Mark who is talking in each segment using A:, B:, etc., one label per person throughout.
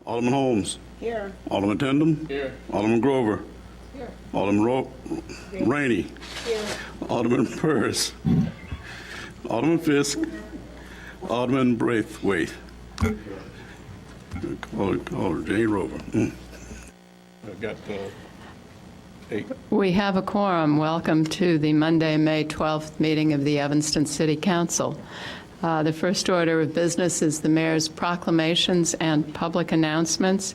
A: Alderman Holmes.
B: Here.
A: Alderman Tindem.
C: Here.
A: Alderman Grover.
B: Here.
A: Alderman Rainey.
B: Here.
A: Alderman Burrus. Alderman Fisk. Alderman Braithwaite. Caller Jane Rover.
C: I've got 8.
D: We have a quorum. Welcome to the Monday, May 12th meeting of the Evanston City Council. The first order of business is the mayor's proclamations and public announcements.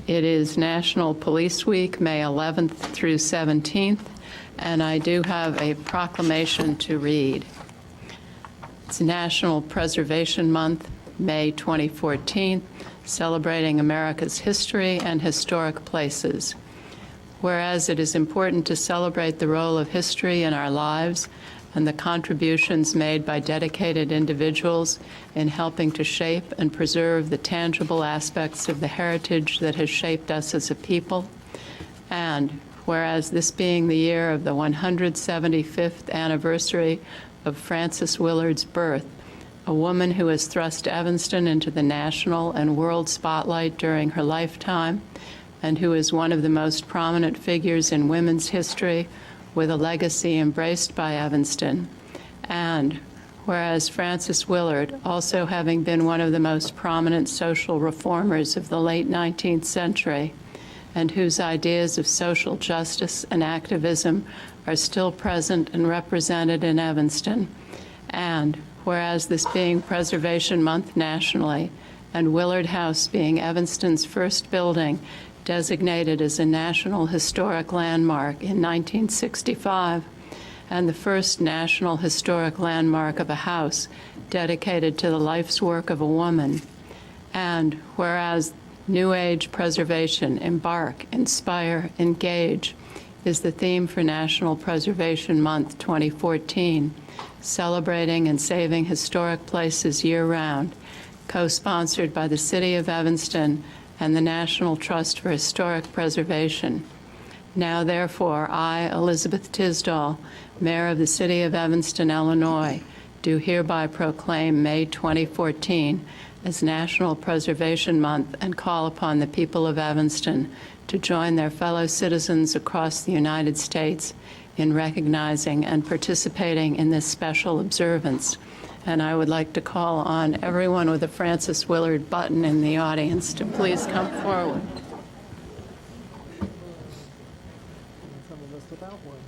D: It is National Police Week, May 11th through 17th, and I do have a proclamation to read. It's National Preservation Month, May 2014, celebrating America's history and historic places. Whereas it is important to celebrate the role of history in our lives and the contributions made by dedicated individuals in helping to shape and preserve the tangible aspects of the heritage that has shaped us as a people. And whereas this being the year of the 175th anniversary of Frances Willard's birth, a woman who has thrust Evanston into the national and world spotlight during her lifetime, and who is one of the most prominent figures in women's history, with a legacy embraced by Evanston. And whereas Frances Willard, also having been one of the most prominent social reformers of the late 19th century, and whose ideas of social justice and activism are still present and represented in Evanston. And whereas this being Preservation Month nationally, and Willard House being Evanston's first building designated as a National Historic Landmark in 1965, and the first National Historic Landmark of a house dedicated to the life's work of a woman. And whereas New Age preservation, embark, inspire, engage, is the theme for National Preservation Month 2014, celebrating and saving historic places year-round, co-sponsored by the City of Evanston and the National Trust for Historic Preservation. Now, therefore, I, Elizabeth Tisdall, Mayor of the City of Evanston, Illinois, do hereby proclaim May 2014 as National Preservation Month and call upon the people of Evanston to join their fellow citizens across the United States in recognizing and participating in this special observance. And I would like to call on everyone with a Frances Willard button in the audience to please come forward.
B: Some of us without one.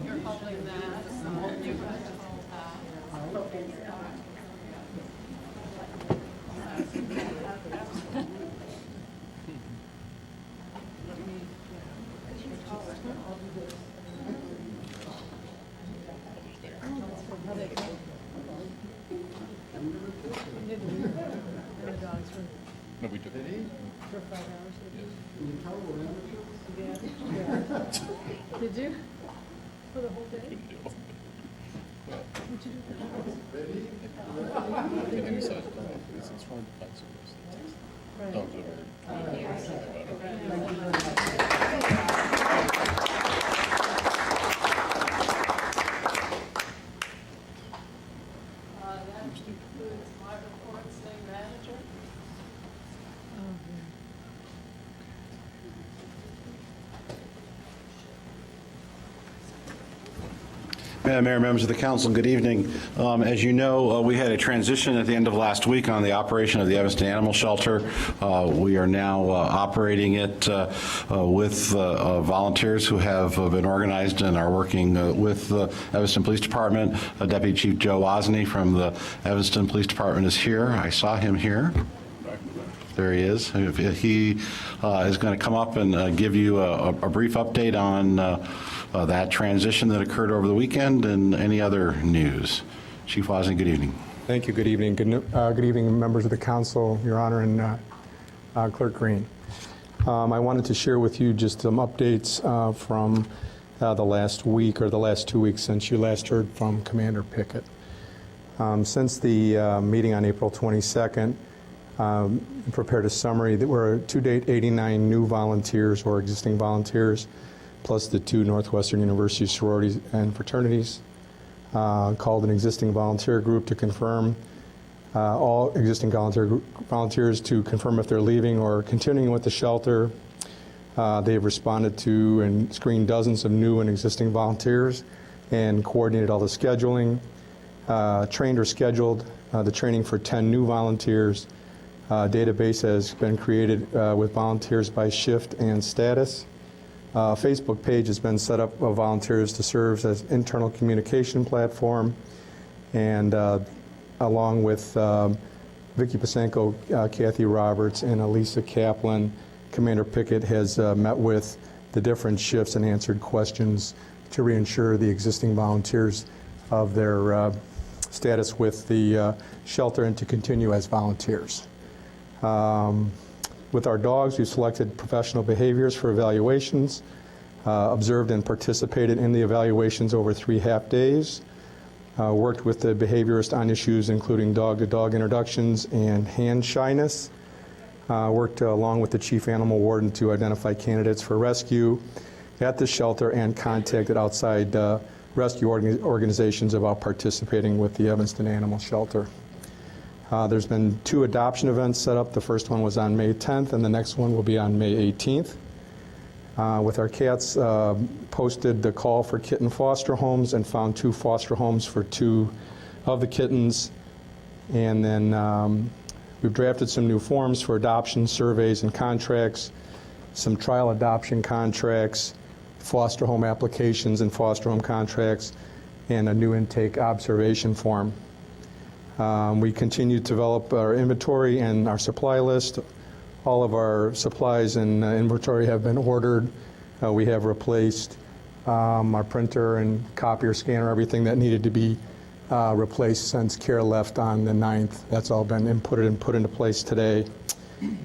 D: You're holding that. You have to hold that.
C: No, we took it.
B: For 5 hours. Yeah. Did you? For the whole day? What'd you do for
C: Anything besides it's fun to find some
B: Right.
C: dogs over
D: That includes my report, City Manager.
E: Madam Mayor, members of the council, good evening. As you know, we had a transition at the end of last week on the operation of the Evanston Animal Shelter. We are now operating it with volunteers who have been organized and are working with the Evanston Police Department. Deputy Chief Joe Wozni from the Evanston Police Department is here. I saw him here. There he is. He is going to come up and give you a brief update on that transition that occurred over the weekend and any other news. Chief Wozni, good evening.
F: Thank you. Good evening. Good evening, members of the council, Your Honor, and Clerk Green. I wanted to share with you just some updates from the last week or the last 2 weeks since you last heard from Commander Pickett. Since the meeting on April 22nd, prepared a summary. There were to date 89 new volunteers or existing volunteers, plus the 2 Northwestern University sororities and fraternities. Called an existing volunteer group to confirm all existing volunteers to confirm if they're leaving or continuing with the shelter. They've responded to and screened dozens of new and existing volunteers and coordinated all the scheduling. Trained or scheduled the training for 10 new volunteers. Database has been created with volunteers by shift and status. Facebook page has been set up of volunteers to serve as internal communication platform, and along with Vicki Pasenko, Kathy Roberts, and Elisa Kaplan, Commander Pickett has met with the different shifts and answered questions to reassure the existing volunteers of their status with the shelter and to continue as volunteers. With our dogs, we've selected professional behaviors for evaluations, observed and participated in the evaluations over 3 half days, worked with the behaviorist on issues including dog-to-dog introductions and hand shyness, worked along with the chief animal warden to identify candidates for rescue at the shelter and contacted outside rescue organizations about participating with the Evanston Animal Shelter. There's been 2 adoption events set up. The first one was on May 10th, and the next one will be on May 18th. With our cats, posted the call for kitten foster homes and found 2 foster homes for 2 of the kittens. And then we've drafted some new forms for adoption surveys and contracts, some trial adoption contracts, foster home applications and foster home contracts, and a new intake observation form. We continue to develop our inventory and our supply list. All of our supplies and inventory have been ordered. We have replaced our printer and copier scanner, everything that needed to be replaced since Care left on the 9th. That's all been inputted and put into place today.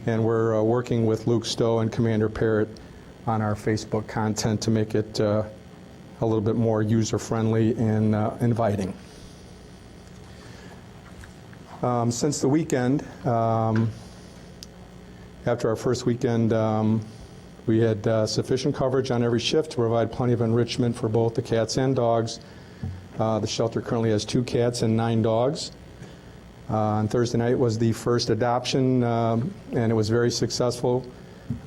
F: And we're working with Luke Stowe and Commander Parrott on our Facebook content to make it a little bit more user-friendly and inviting. Since the weekend, after our first weekend, we had sufficient coverage on every shift to provide plenty of enrichment for both the cats and dogs. The shelter currently has 2 cats and 9 dogs. On Thursday night was the first adoption, and it was very successful.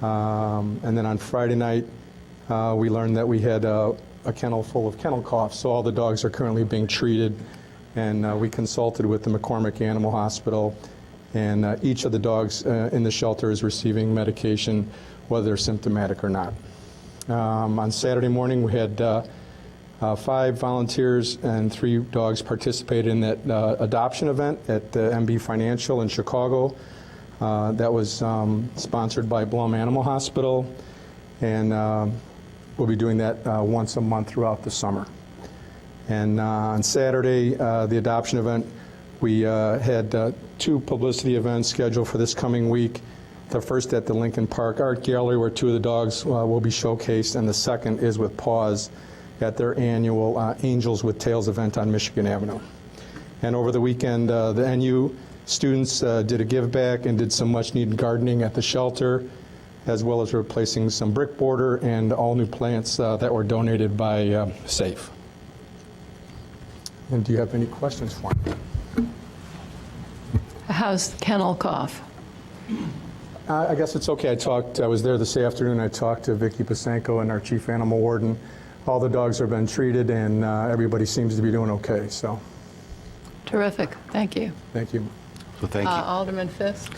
F: And then on Friday night, we learned that we had a kennel full of kennel cough, so all the dogs are currently being treated. And we consulted with the McCormick Animal Hospital, and each of the dogs in the shelter is receiving medication, whether they're symptomatic or not. On Saturday morning, we had 5 volunteers and 3 dogs participated in that adoption event at the MB Financial in Chicago. That was sponsored by Blum Animal Hospital, and we'll be doing that once a month throughout the summer. And on Saturday, the adoption event, we had 2 publicity events scheduled for this coming week. The first at the Lincoln Park Art Gallery, where 2 of the dogs will be showcased, and the second is with Paws at their annual Angels with Tails event on Michigan Avenue. And over the weekend, the NU students did a give back and did some much needed gardening at the shelter, as well as replacing some brick border and all new plants that were donated by SAFE. And do you have any questions for me?
D: How's the kennel cough?
F: I guess it's okay. I was there this afternoon. I talked to Vicki Pasenko and our chief animal warden. All the dogs have been treated, and everybody seems to be doing okay. So,
D: Terrific. Thank you.
F: thank you.
E: So thank you.
D: Alderman Fisk?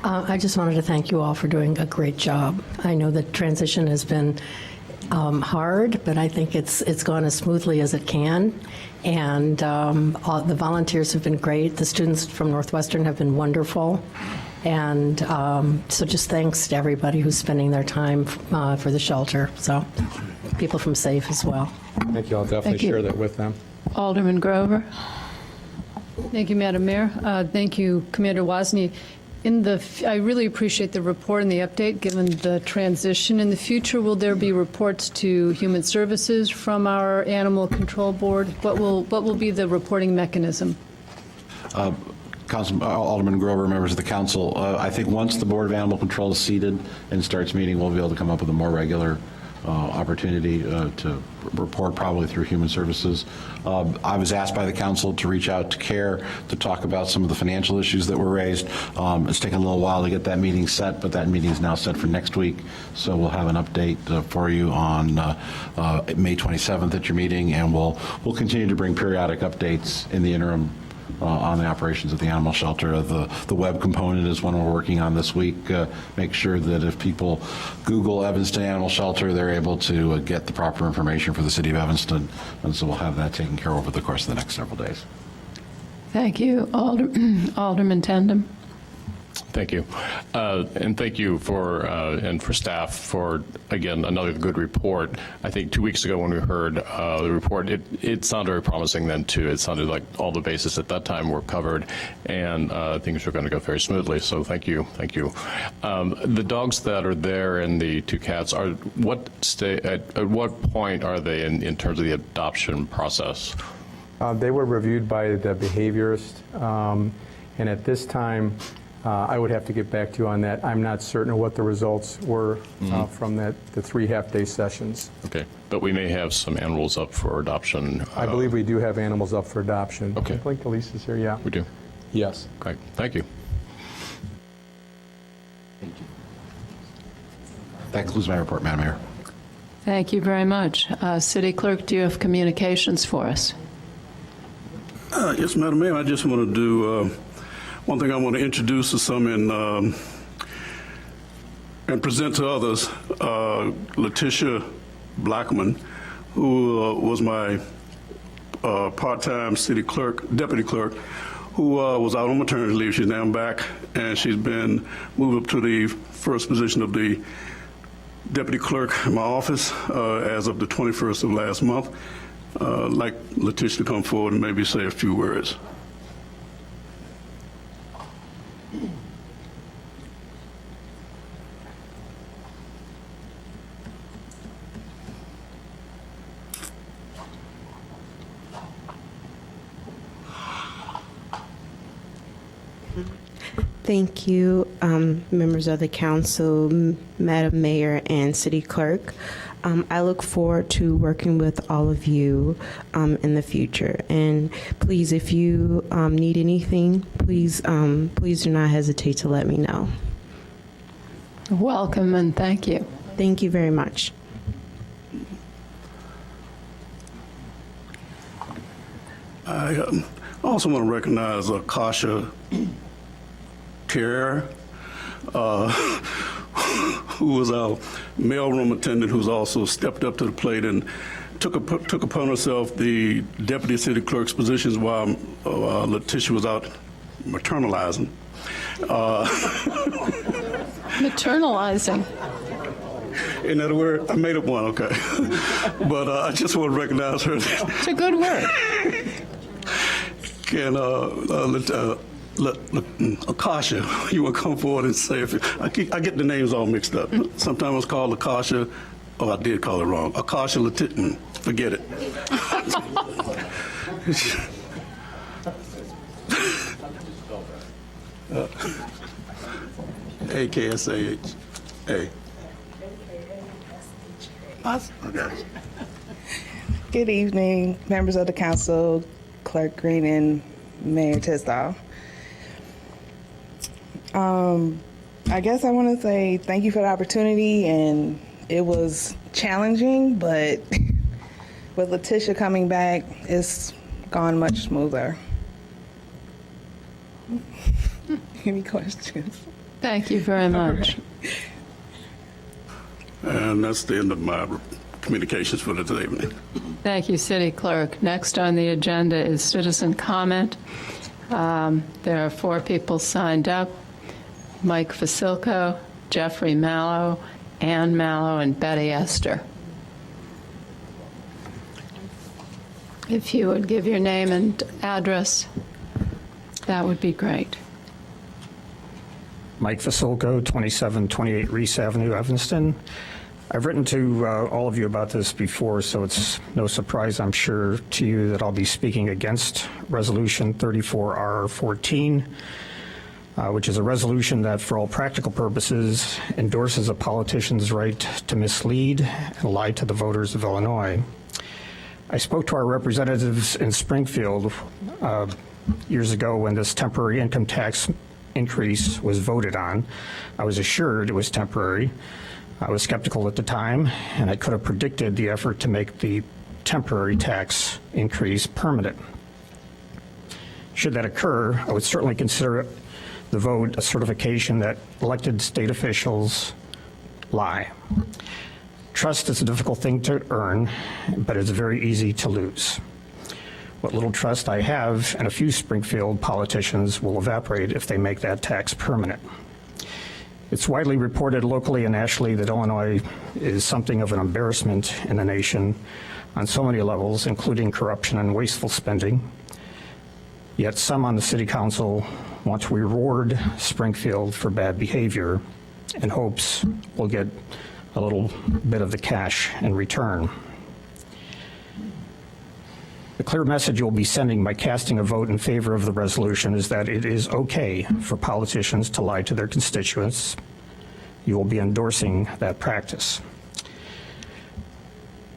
G: I just wanted to thank you all for doing a great job. I know the transition has been hard, but I think it's gone as smoothly as it can. And all the volunteers have been great. The students from Northwestern have been wonderful. And so just thanks to everybody who's spending their time for the shelter. So people from SAFE as well.
F: Thank you. I'll definitely
D: Thank you.
F: share that with them.
D: Alderman Grover?
B: Thank you, Madam Mayor. Thank you, Commander Wozni. I really appreciate the report and the update, given the transition. In the future, will there be reports to Human Services from our Animal Control Board? What will be the reporting mechanism?
E: Alderman Grover, members of the council, I think once the Board of Animal Control is seated and starts meeting, we'll be able to come up with a more regular opportunity to report, probably through Human Services. I was asked by the council to reach out to CARE to talk about some of the financial issues that were raised. It's taken a little while to get that meeting set, but that meeting is now set for next week. So we'll have an update for you on May 27th at your meeting, and we'll continue to bring periodic updates in the interim on the operations of the animal shelter. The web component is one we're working on this week. Make sure that if people Google Evanston Animal Shelter, they're able to get the proper information for the city of Evanston. And so we'll have that taken care of over the course of the next several days.
D: Thank you, Alderman Tandem.
C: Thank you. And thank you and for staff for, again, another good report. I think 2 weeks ago when we heard the report, it sounded very promising then too. It sounded like all the bases at that time were covered and things were going to go very smoothly. So thank you. Thank you. The dogs that are there and the 2 cats, at what point are they in terms of the adoption process?
F: They were reviewed by the behaviorist, and at this time, I would have to get back to you on that. I'm not certain of what the results were from the 3 half-day sessions.
C: Okay, but we may have some animals up for adoption.
F: I believe we do have animals up for adoption.
C: Okay.
F: I think Elise is here, yeah.
C: We do?
F: Yes.
C: Great, thank you.
E: That concludes my report, Madam Mayor.
D: Thank you very much. City Clerk, do you have communications for us?
A: Yes, Madam Mayor, I just want to do one thing. I want to introduce to some and present to others Letitia Blackman, who was my part-time city clerk, deputy clerk, who was out on maternity leave. She's now back, and she's been moved up to the first position of the deputy clerk in my office as of the 21st of last month. I'd like Letitia to come forward and maybe say a few words.
H: Thank you, members of the council, Madam Mayor, and City Clerk. I look forward to working with all of you in the future. And please, if you need anything, please do not hesitate to let me know.
D: Welcome and thank you.
H: Thank you very much.
A: I also want to recognize Kasha Terrier, who was our mailroom attendant, who's also stepped up to the plate and took upon herself the deputy city clerk's positions while Letitia was out maternalizing.
D: Maternalizing.
A: In other words, I made up one, okay. But I just want to recognize her.
D: It's a good word.
A: Can Akasha, you will come forward and say, I get the names all mixed up. Sometimes I was called Akasha, I did call it wrong. Akasha Latitin, forget it. A-K-S-A-H-A. Okay.
I: Good evening, members of the council, Clerk Green and Mayor Tisdall. I guess I want to say thank you for the opportunity, and it was challenging, but with Letitia coming back, it's gone much smoother. Any questions?
D: Thank you very much.
A: And that's the end of my communications for this evening.
D: Thank you, City Clerk. Next on the agenda is citizen comment. There are 4 people signed up: Mike Fasilko, Jeffrey Mallow, Ann Mallow, and Betty Esther. If you would give your name and address, that would be great.
J: Mike Fasilko, 2728 Reese Avenue, Evanston. I've written to all of you about this before, so it's no surprise, I'm sure, to you that I'll be speaking against Resolution 34R14, which is a resolution that, for all practical purposes, endorses a politician's right to mislead and lie to the voters of Illinois. I spoke to our representatives in Springfield years ago when this temporary income tax increase was voted on. I was assured it was temporary. I was skeptical at the time, and I could have predicted the effort to make the temporary tax increase permanent. Should that occur, I would certainly consider the vote a certification that elected state officials lie. Trust is a difficult thing to earn, but it's very easy to lose. What little trust I have in a few Springfield politicians will evaporate if they make that tax permanent. It's widely reported locally and nationally that Illinois is something of an embarrassment in the nation on so many levels, including corruption and wasteful spending. Yet some on the city council want to reward Springfield for bad behavior in hopes we'll get a little bit of the cash in return. The clear message you'll be sending by casting a vote in favor of the resolution is that it is okay for politicians to lie to their constituents. You will be endorsing that practice.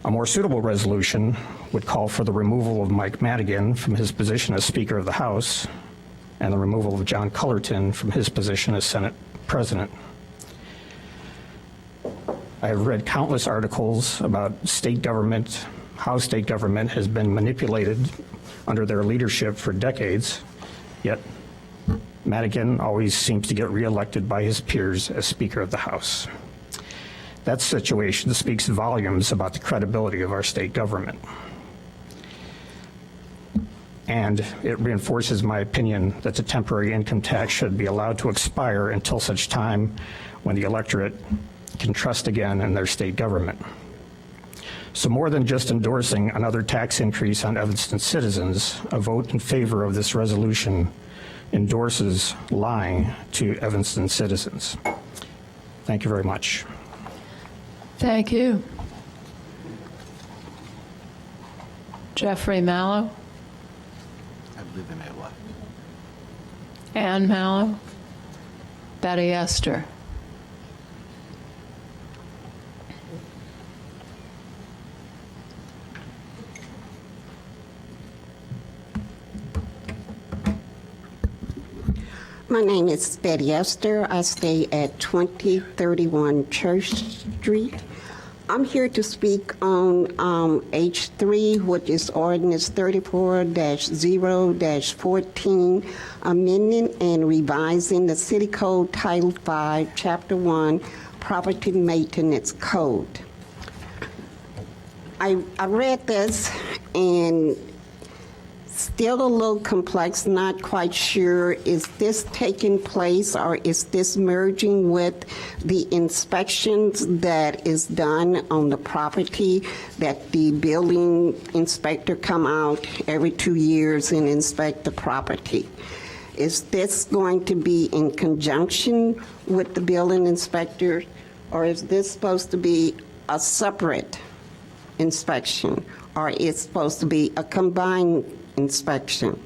J: A more suitable resolution would call for the removal of Mike Madigan from his position as Speaker of the House and the removal of John Cullerton from his position as Senate President. I have read countless articles about state government, how state government has been manipulated under their leadership for decades, yet Madigan always seems to get reelected by his peers as Speaker of the House. That situation speaks volumes about the credibility of our state government. And it reinforces my opinion that the temporary income tax should be allowed to expire until such time when the electorate can trust again in their state government. So more than just endorsing another tax increase on Evanston citizens, a vote in favor of this resolution endorses lying to Evanston citizens. Thank you very much.
D: Thank you. Jeffrey Mallow.
E: I believe they may have left.
D: Ann Mallow. Betty Esther.
K: My name is Betty Esther. I stay at 2031 Church Street. I'm here to speak on H3, which is Ordinance 34-0-14, amending and revising the City Code Title 5, Chapter 1, Property Maintenance Code. I read this and still a little complex, not quite sure, is this taking place or is this merging with the inspections that is done on the property, that the building inspector come out every 2 years and inspect the property? Is this going to be in conjunction with the building inspector, or is this supposed to be a separate inspection, or it's supposed to be a combined inspection?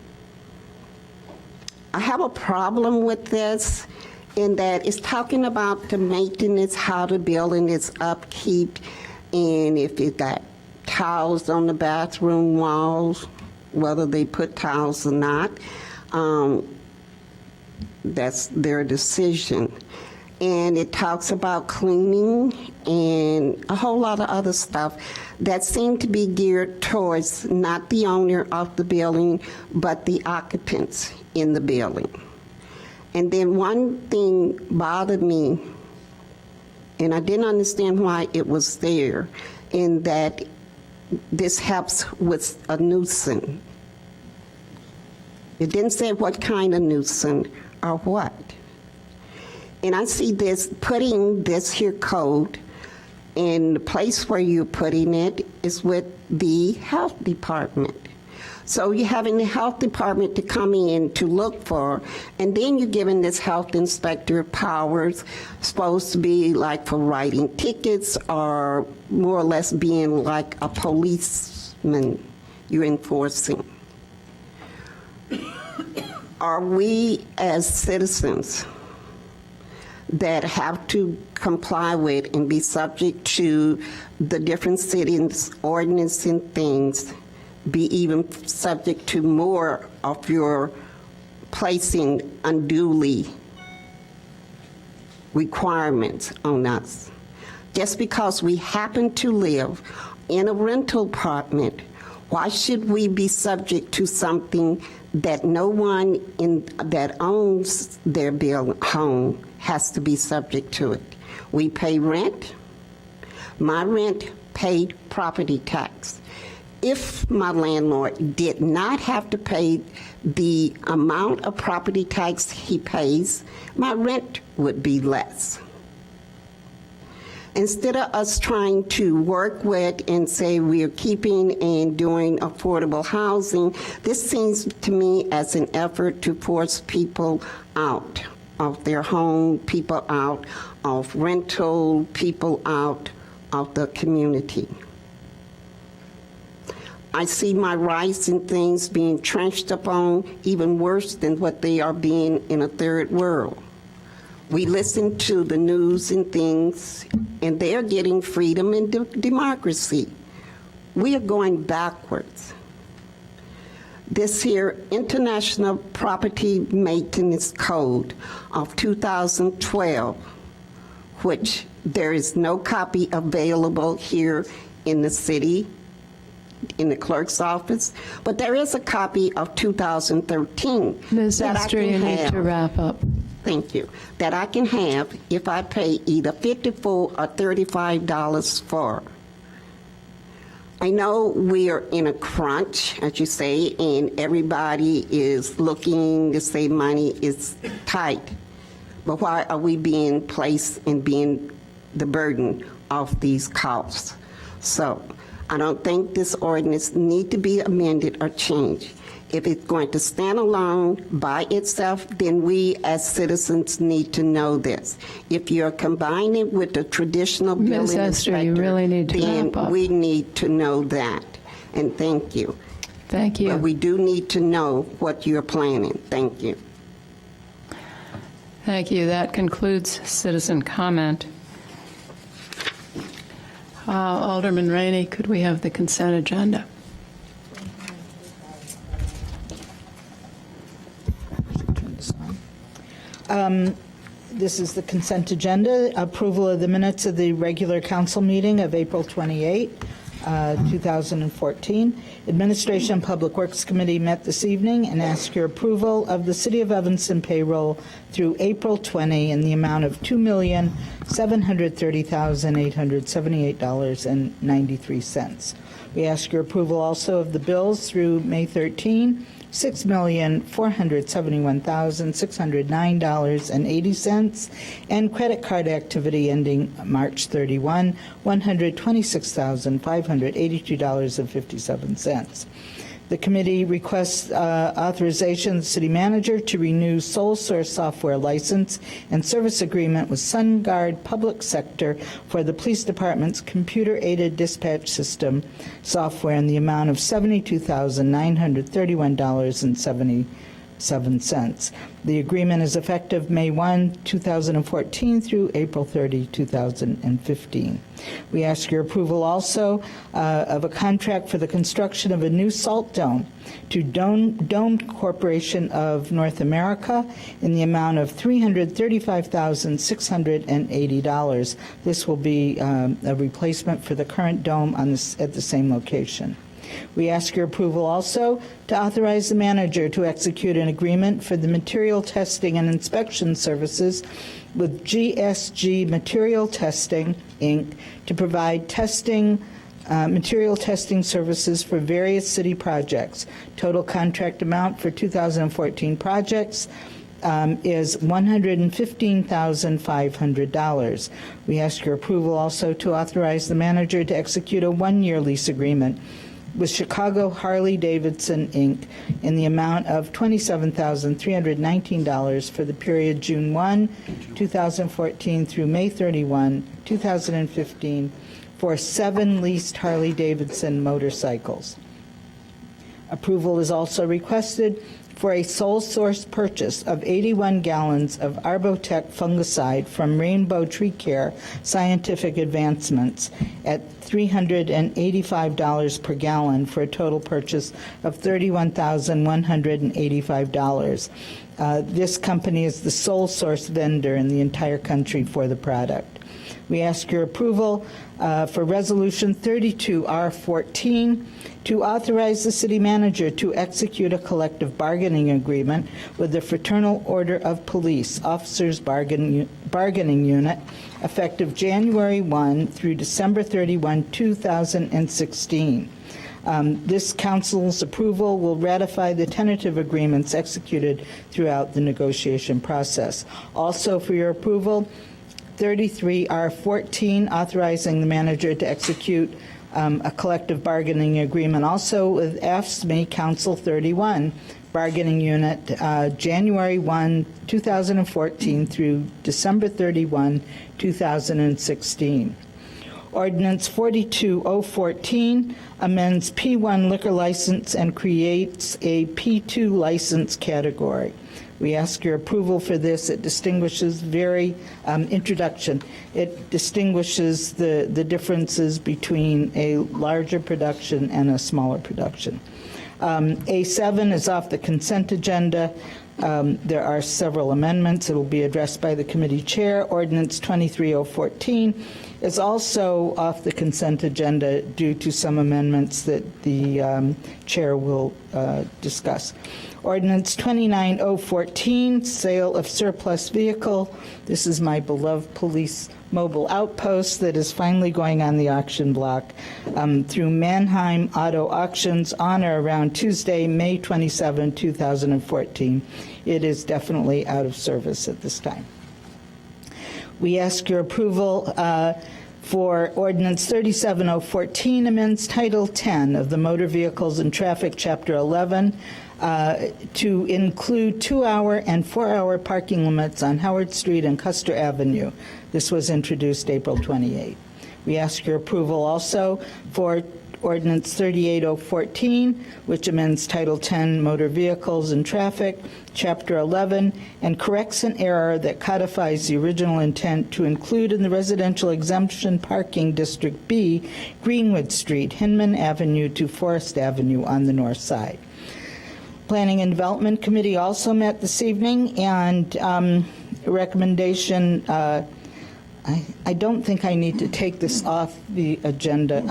K: I have a problem with this in that it's talking about the maintenance, how the building is upkeep, and if it got tiles on the bathroom walls, whether they put tiles or not, that's their decision. And it talks about cleaning and a whole lot of other stuff that seem to be geared towards not the owner of the building, but the occupants in the building. And then one thing bothered me, and I didn't understand why it was there, in that this helps with a nuisance. It didn't say what kind of nuisance or what. And I see this, putting this here code, and the place where you're putting it is with the health department. So you're having the health department to come in to look for, and then you're giving this health inspector powers, supposed to be like for writing tickets or more or less being like a policeman you're enforcing. Are we as citizens that have to comply with and be subject to the different cities' ordinance and things, be even subject to more of your placing unduly requirements on us? Just because we happen to live in a rental apartment, why should we be subject to something that no one that owns their home has to be subject to it? We pay rent. My rent paid property tax. If my landlord did not have to pay the amount of property tax he pays, my rent would be less. Instead of us trying to work with and say we are keeping and doing affordable housing, this seems to me as an effort to force people out of their home, people out of rental, people out of the community. I see my rights and things being trenched upon even worse than what they are being in a third world. We listen to the news and things, and they're getting freedom and democracy. We are going backwards. This here International Property Maintenance Code of 2012, which there is no copy available here in the city, in the clerk's office, but there is a copy of 2013.
D: Ms.
K: that I
D: Esther,
K: can
D: you need
K: have.
D: to wrap up.
K: Thank you. That I can have if I pay either $54 or $35 for. I know we are in a crunch, as you say, and everybody is looking to say money is tight. But why are we being placed and being the burden of these costs? So I don't think this ordinance need to be amended or changed. If it's going to stand alone by itself, then we as citizens need to know this. If you're combining with the traditional building
D: Ms. Esther,
K: inspector,
D: you really need to
K: then
D: wrap up.
K: we need to know that. And thank you.
D: Thank you.
K: But we do need to know what you're planning. Thank you.
D: Thank you. That concludes citizen comment. Alderman Rainey, could we have the consent agenda?
L: This is the consent agenda. Approval of the minutes of the regular council meeting of April 28, 2014. Administration and Public Works Committee met this evening and asked your approval of the City of Evanston payroll through April 20 in the amount of $2,730,878.93. We ask your approval also of the bills through May 13, $6,471,609.80, and credit card activity ending March 31, $126,582.57. The committee requests authorization of the city manager to renew sole source software license and service agreement with SunGuard Public Sector for the police department's computer-aided dispatch system software in the amount of $72,931.77. The agreement is effective May 1, 2014 through April 30, 2015. We ask your approval also of a contract for the construction of a new salt dome to Dome Corporation of North America in the amount of $335,680. This will be a replacement for the current dome at the same location. We ask your approval also to authorize the manager to execute an agreement for the material testing and inspection services with GSG Material Testing, Inc., to provide material testing services for various city projects. Total contract amount for 2014 projects is $115,500. We ask your approval also to authorize the manager to execute a one-year lease agreement with Chicago Harley-Davidson, Inc. in the amount of $27,319 for the period June 1, 2014 through May 31, 2015 for 7 leased Harley-Davidson motorcycles. Approval is also requested for a sole source purchase of 81 gallons of Arbotech fungicide from Rainbow Tree Care Scientific Advancements at $385 per gallon for a total purchase of $31,185. This company is the sole source vendor in the entire country for the product. We ask your approval for Resolution 32R14 to authorize the city manager to execute a collective bargaining agreement with the Fraternal Order of Police Officers Bargaining Unit effective January 1 through December 31, 2016. This council's approval will ratify the tentative agreements executed throughout the negotiation process. Also for your approval, 33R14, authorizing the manager to execute a collective bargaining agreement also with AFSCME Council 31, Bargaining Unit, January 1, 2014 through December 31, 2016. Ordinance 42014 amends P1 liquor license and creates a P2 license category. We ask your approval for this. It distinguishes introduction. It distinguishes the differences between a larger production and a smaller production. A7 is off the consent agenda. There are several amendments. It will be addressed by the committee chair. Ordinance 23014 is also off the consent agenda due to some amendments that the chair will discuss. Ordinance 29014, sale of surplus vehicle. This is my beloved police mobile outpost that is finally going on the auction block through Mannheim Auto Auctions on or around Tuesday, May 27, 2014. It is definitely out of service at this time. We ask your approval for Ordinance 37014, amends Title 10 of the Motor Vehicles and Traffic, Chapter 11, to include 2-hour and 4-hour parking limits on Howard Street and Custer Avenue. This was introduced April 28. We ask your approval also for Ordinance 38014, which amends Title 10 Motor Vehicles and Traffic, Chapter 11, and corrects an error that codifies the original intent to include in the residential exemption parking District B, Greenwood Street, Hinman Avenue to Forest Avenue on the north side. Planning and Development Committee also met this evening, and recommendation, I don't think I need to take this off the agenda.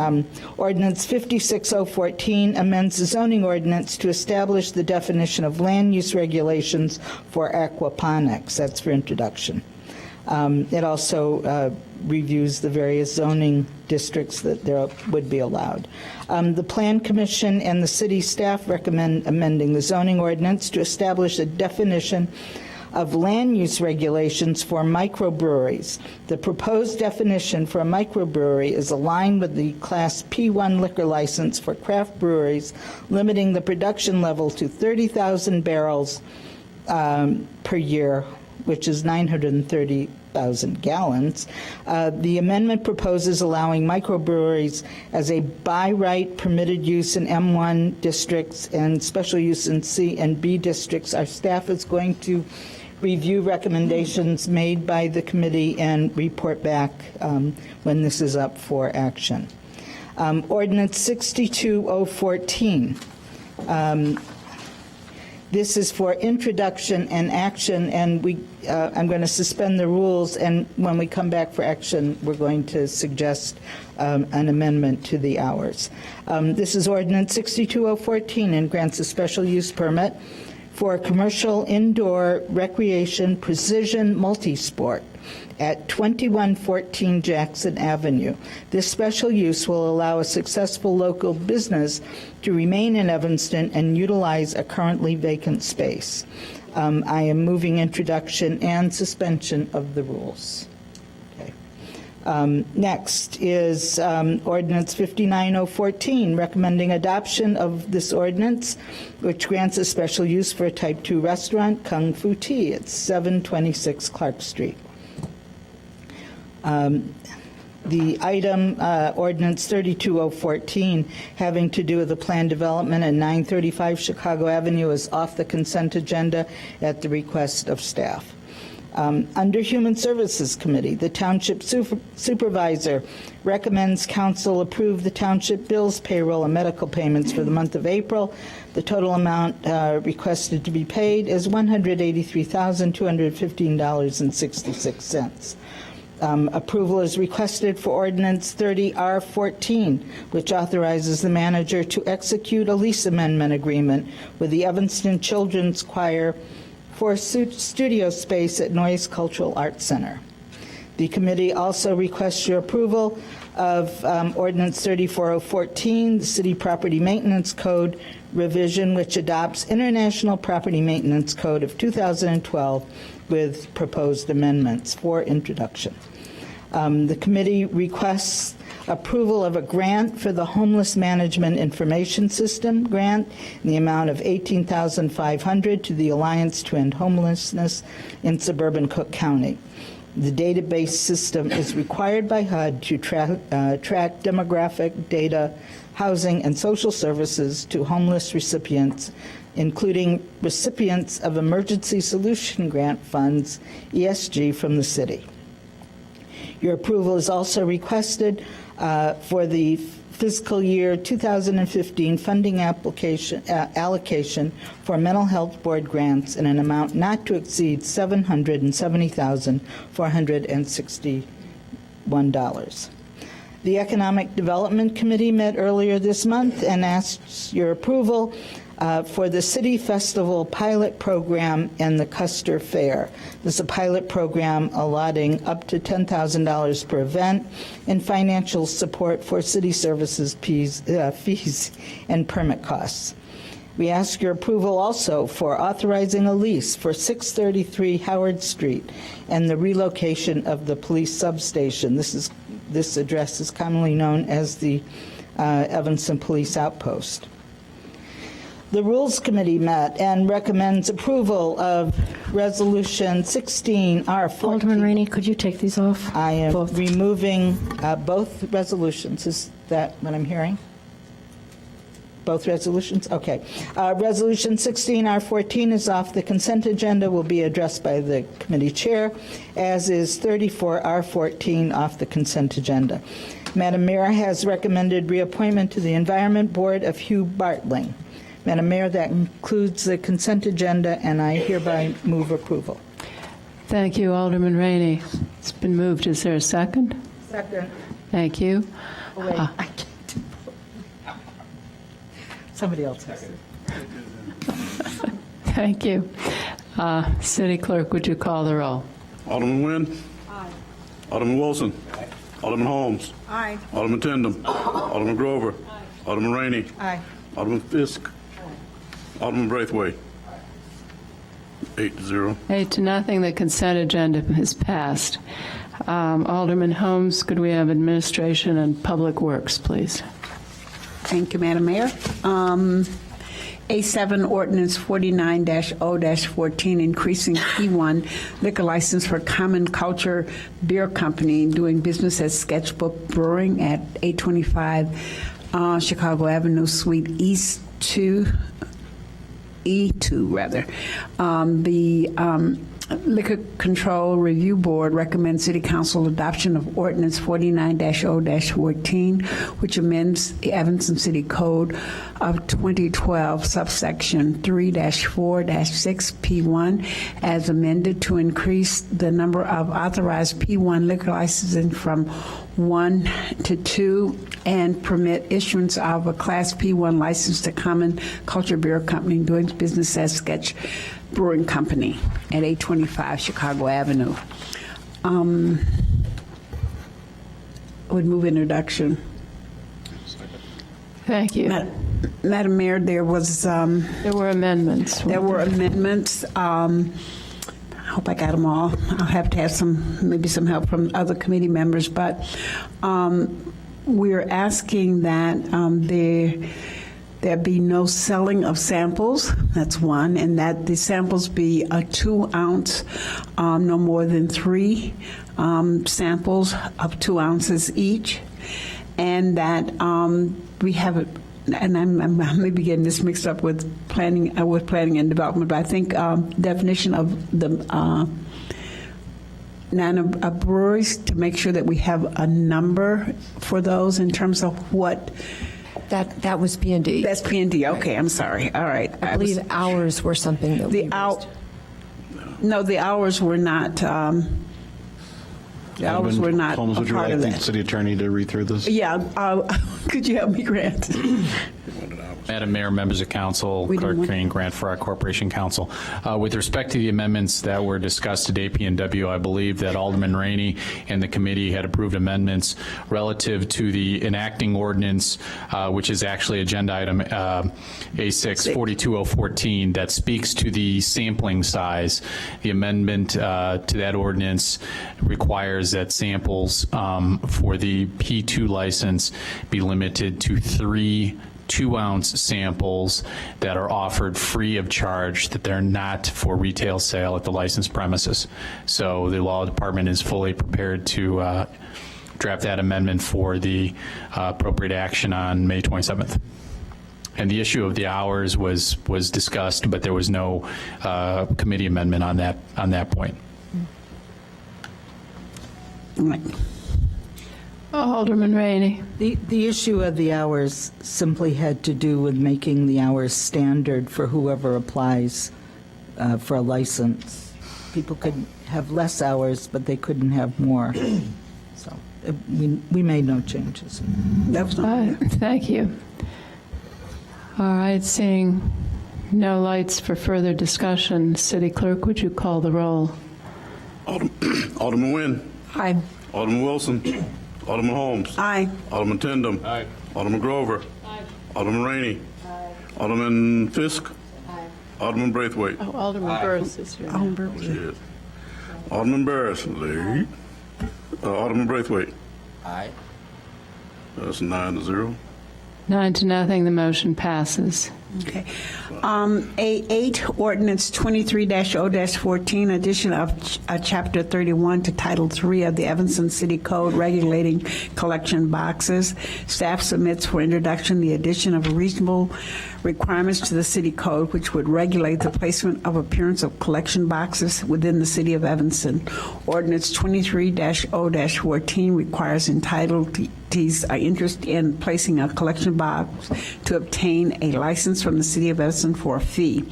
L: Ordinance 56014 amends the zoning ordinance to establish the definition of land use regulations for aquaponics. That's for introduction. It also reviews the various zoning districts that there would be allowed. The Plan Commission and the city staff recommend amending the zoning ordinance to establish a definition of land use regulations for microbreweries. The proposed definition for a microbrewery is aligned with the Class P1 liquor license for craft breweries, limiting the production level to 30,000 barrels per year, which is 930,000 gallons. The amendment proposes allowing microbreweries as a by right permitted use in M1 districts and special use in C and B districts. Our staff is going to review recommendations made by the committee and report back when this is up for action. Ordinance 62014. This is for introduction and action, and I'm going to suspend the rules, and when we come back for action, we're going to suggest an amendment to the hours. This is Ordinance 62014 and grants a special use permit for commercial indoor recreation precision multisport at 2114 Jackson Avenue. This special use will allow a successful local business to remain in Evanston and utilize a currently vacant space. I am moving introduction and suspension of the rules. Okay. Next is Ordinance 59014, recommending adoption of this ordinance, which grants a special use for a Type 2 restaurant, Kung Fu Tea, at 726 Clark Street. The item, Ordinance 32014, having to do with the planned development at 935 Chicago Avenue, is off the consent agenda at the request of staff. Under Human Services Committee, the Township Supervisor recommends council approve the township bills, payroll, and medical payments for the month of April. The total amount requested to be paid is $183,215.66. Approval is requested for Ordinance 30R14, which authorizes the manager to execute a lease amendment agreement with the Evanston Children's Choir for studio space at Noyes Cultural Arts Center. The committee also requests your approval of Ordinance 34014, the City Property Maintenance Code revision, which adopts International Property Maintenance Code of 2012 with proposed amendments for introduction. The committee requests approval of a grant for the Homeless Management Information System grant in the amount of $18,500 to the Alliance to End Homelessness in suburban Cook County. The database system is required by HUD to track demographic data, housing, and social services to homeless recipients, including recipients of Emergency Solution Grant Funds, ESG, from the city. Your approval is also requested for the fiscal year 2015 funding allocation for mental health board grants in an amount not to exceed $770,461. The Economic Development Committee met earlier this month and asked your approval for the City Festival pilot program and the Custer Fair. This is a pilot program allotting up to $10,000 per event and financial support for city services fees and permit costs. We ask your approval also for authorizing a lease for 633 Howard Street and the relocation of the police substation. This address is commonly known as the Evanston Police Outpost. The Rules Committee met and recommends approval of Resolution 16R14.
G: Alderman Rainey, could you take these off?
L: I am
G: Both.
L: removing both resolutions. Is that what I'm hearing? Both resolutions? Okay. Resolution 16R14 is off the consent agenda, will be addressed by the committee chair, as is 34R14 off the consent agenda. Madam Mayor has recommended reappointment to the Environment Board of Hugh Bartling. Madam Mayor, that includes the consent agenda, and I hereby move approval.
D: Thank you, Alderman Rainey. It's been moved. Is there a second?
L: Second.
D: Thank you.
L: Oh, wait, I can't. Somebody else has it.
D: Thank you. City Clerk, would you call the roll?
A: Alderman Nguyen. Aye. Alderman Wilson. Aye. Alderman Holmes.
I: Aye.
A: Alderman Tindem. Alderman Grover. Alderman Rainey.
L: Aye.
A: Alderman Fisk. Alderman Braithwaite. 8-0.
D: 8-0, the consent agenda is passed. Alderman Holmes, could we have Administration and Public Works, please?
M: Thank you, Madam Mayor. A7 Ordinance 49-0-14, increasing P1 liquor license for Common Culture Beer Company doing business as Sketchbook Brewing at 825 Chicago Avenue, Suite East 2. E2, rather. The Liquor Control Review Board recommends City Council adoption of Ordinance 49-0-14, which amends the Evanston City Code of 2012, subsection 3-4-6P1, as amended to increase the number of authorized P1 liquor licensing from 1 to 2 and permit issuance of a Class P1 license to Common Culture Beer Company doing business as Sketch Brewing Company at 825 Chicago Avenue. Would move introduction.
D: Thank you.
M: Madam Mayor, there were amendments.
D: There were amendments.
M: hope I got them all. I'll have to have maybe some help from other committee members, but we're asking that there be no selling of samples. That's one, and that the samples be a 2-ounce, no more than 3 samples of 2 ounces each, and that we have it. And I may be getting this mixed up with planning and development, but I think definition of the breweries to make sure that we have a number for those in terms of what.
N: That was P&D.
M: That's P&D. Okay, I'm sorry. All right.
N: I believe hours were something that we used.
M: No, the hours were not. The hours were not
E: Holmes,
M: a
E: would you
M: part
E: like
M: of
E: the
M: that.
E: city attorney to read through this?
M: Yeah. Could you help me, Grant?
O: Madam Mayor, members of council, Clerk Green, Grant for our Corporation Council. With respect to the amendments that were discussed today, P&W, I believe that Alderman Rainey and the committee had approved amendments relative to the enacting ordinance, which is actually agenda item A6 42014, that speaks to the sampling size. The amendment to that ordinance requires that samples for the P2 license be limited to 3 2-ounce samples that are offered free of charge, that they're not for retail sale at the licensed premises. So the law department is fully prepared to draft that amendment for the appropriate action on May 27th. And the issue of the hours was discussed, but there was no committee amendment on that point.
M: Right.
D: Alderman Rainey.
L: The issue of the hours simply had to do with making the hours standard for whoever applies for a license. People could have less hours, but they couldn't have more. So we made no changes.
D: Thank you. All right, seeing no lights for further discussion, City Clerk, would you call the roll?
A: Alderman Nguyen.
N: Aye.
A: Alderman Wilson. Alderman Holmes.
M: Aye.
A: Alderman Tindem. Aye. Alderman Grover. Aye. Alderman Rainey. Aye. Alderman Fisk. Aye. Alderman Braithwaite.
D: Oh, Alderman Burrus is here.
A: Shit. Alderman Burrus, late. Alderman Braithwaite.
P: Aye.
A: That's 9-0.
D: 9-0, the motion passes.
M: Okay. A8, Ordinance 23-0-14, addition of Chapter 31 to Title 3 of the Evanston City Code regulating collection boxes. Staff submits for introduction the addition of reasonable requirements to the city code which would regulate the placement of appearance of collection boxes within the city of Evanston. Ordinance 23-0-14 requires entitlees interest in placing a collection box to obtain a license from the city of Evanston for a fee.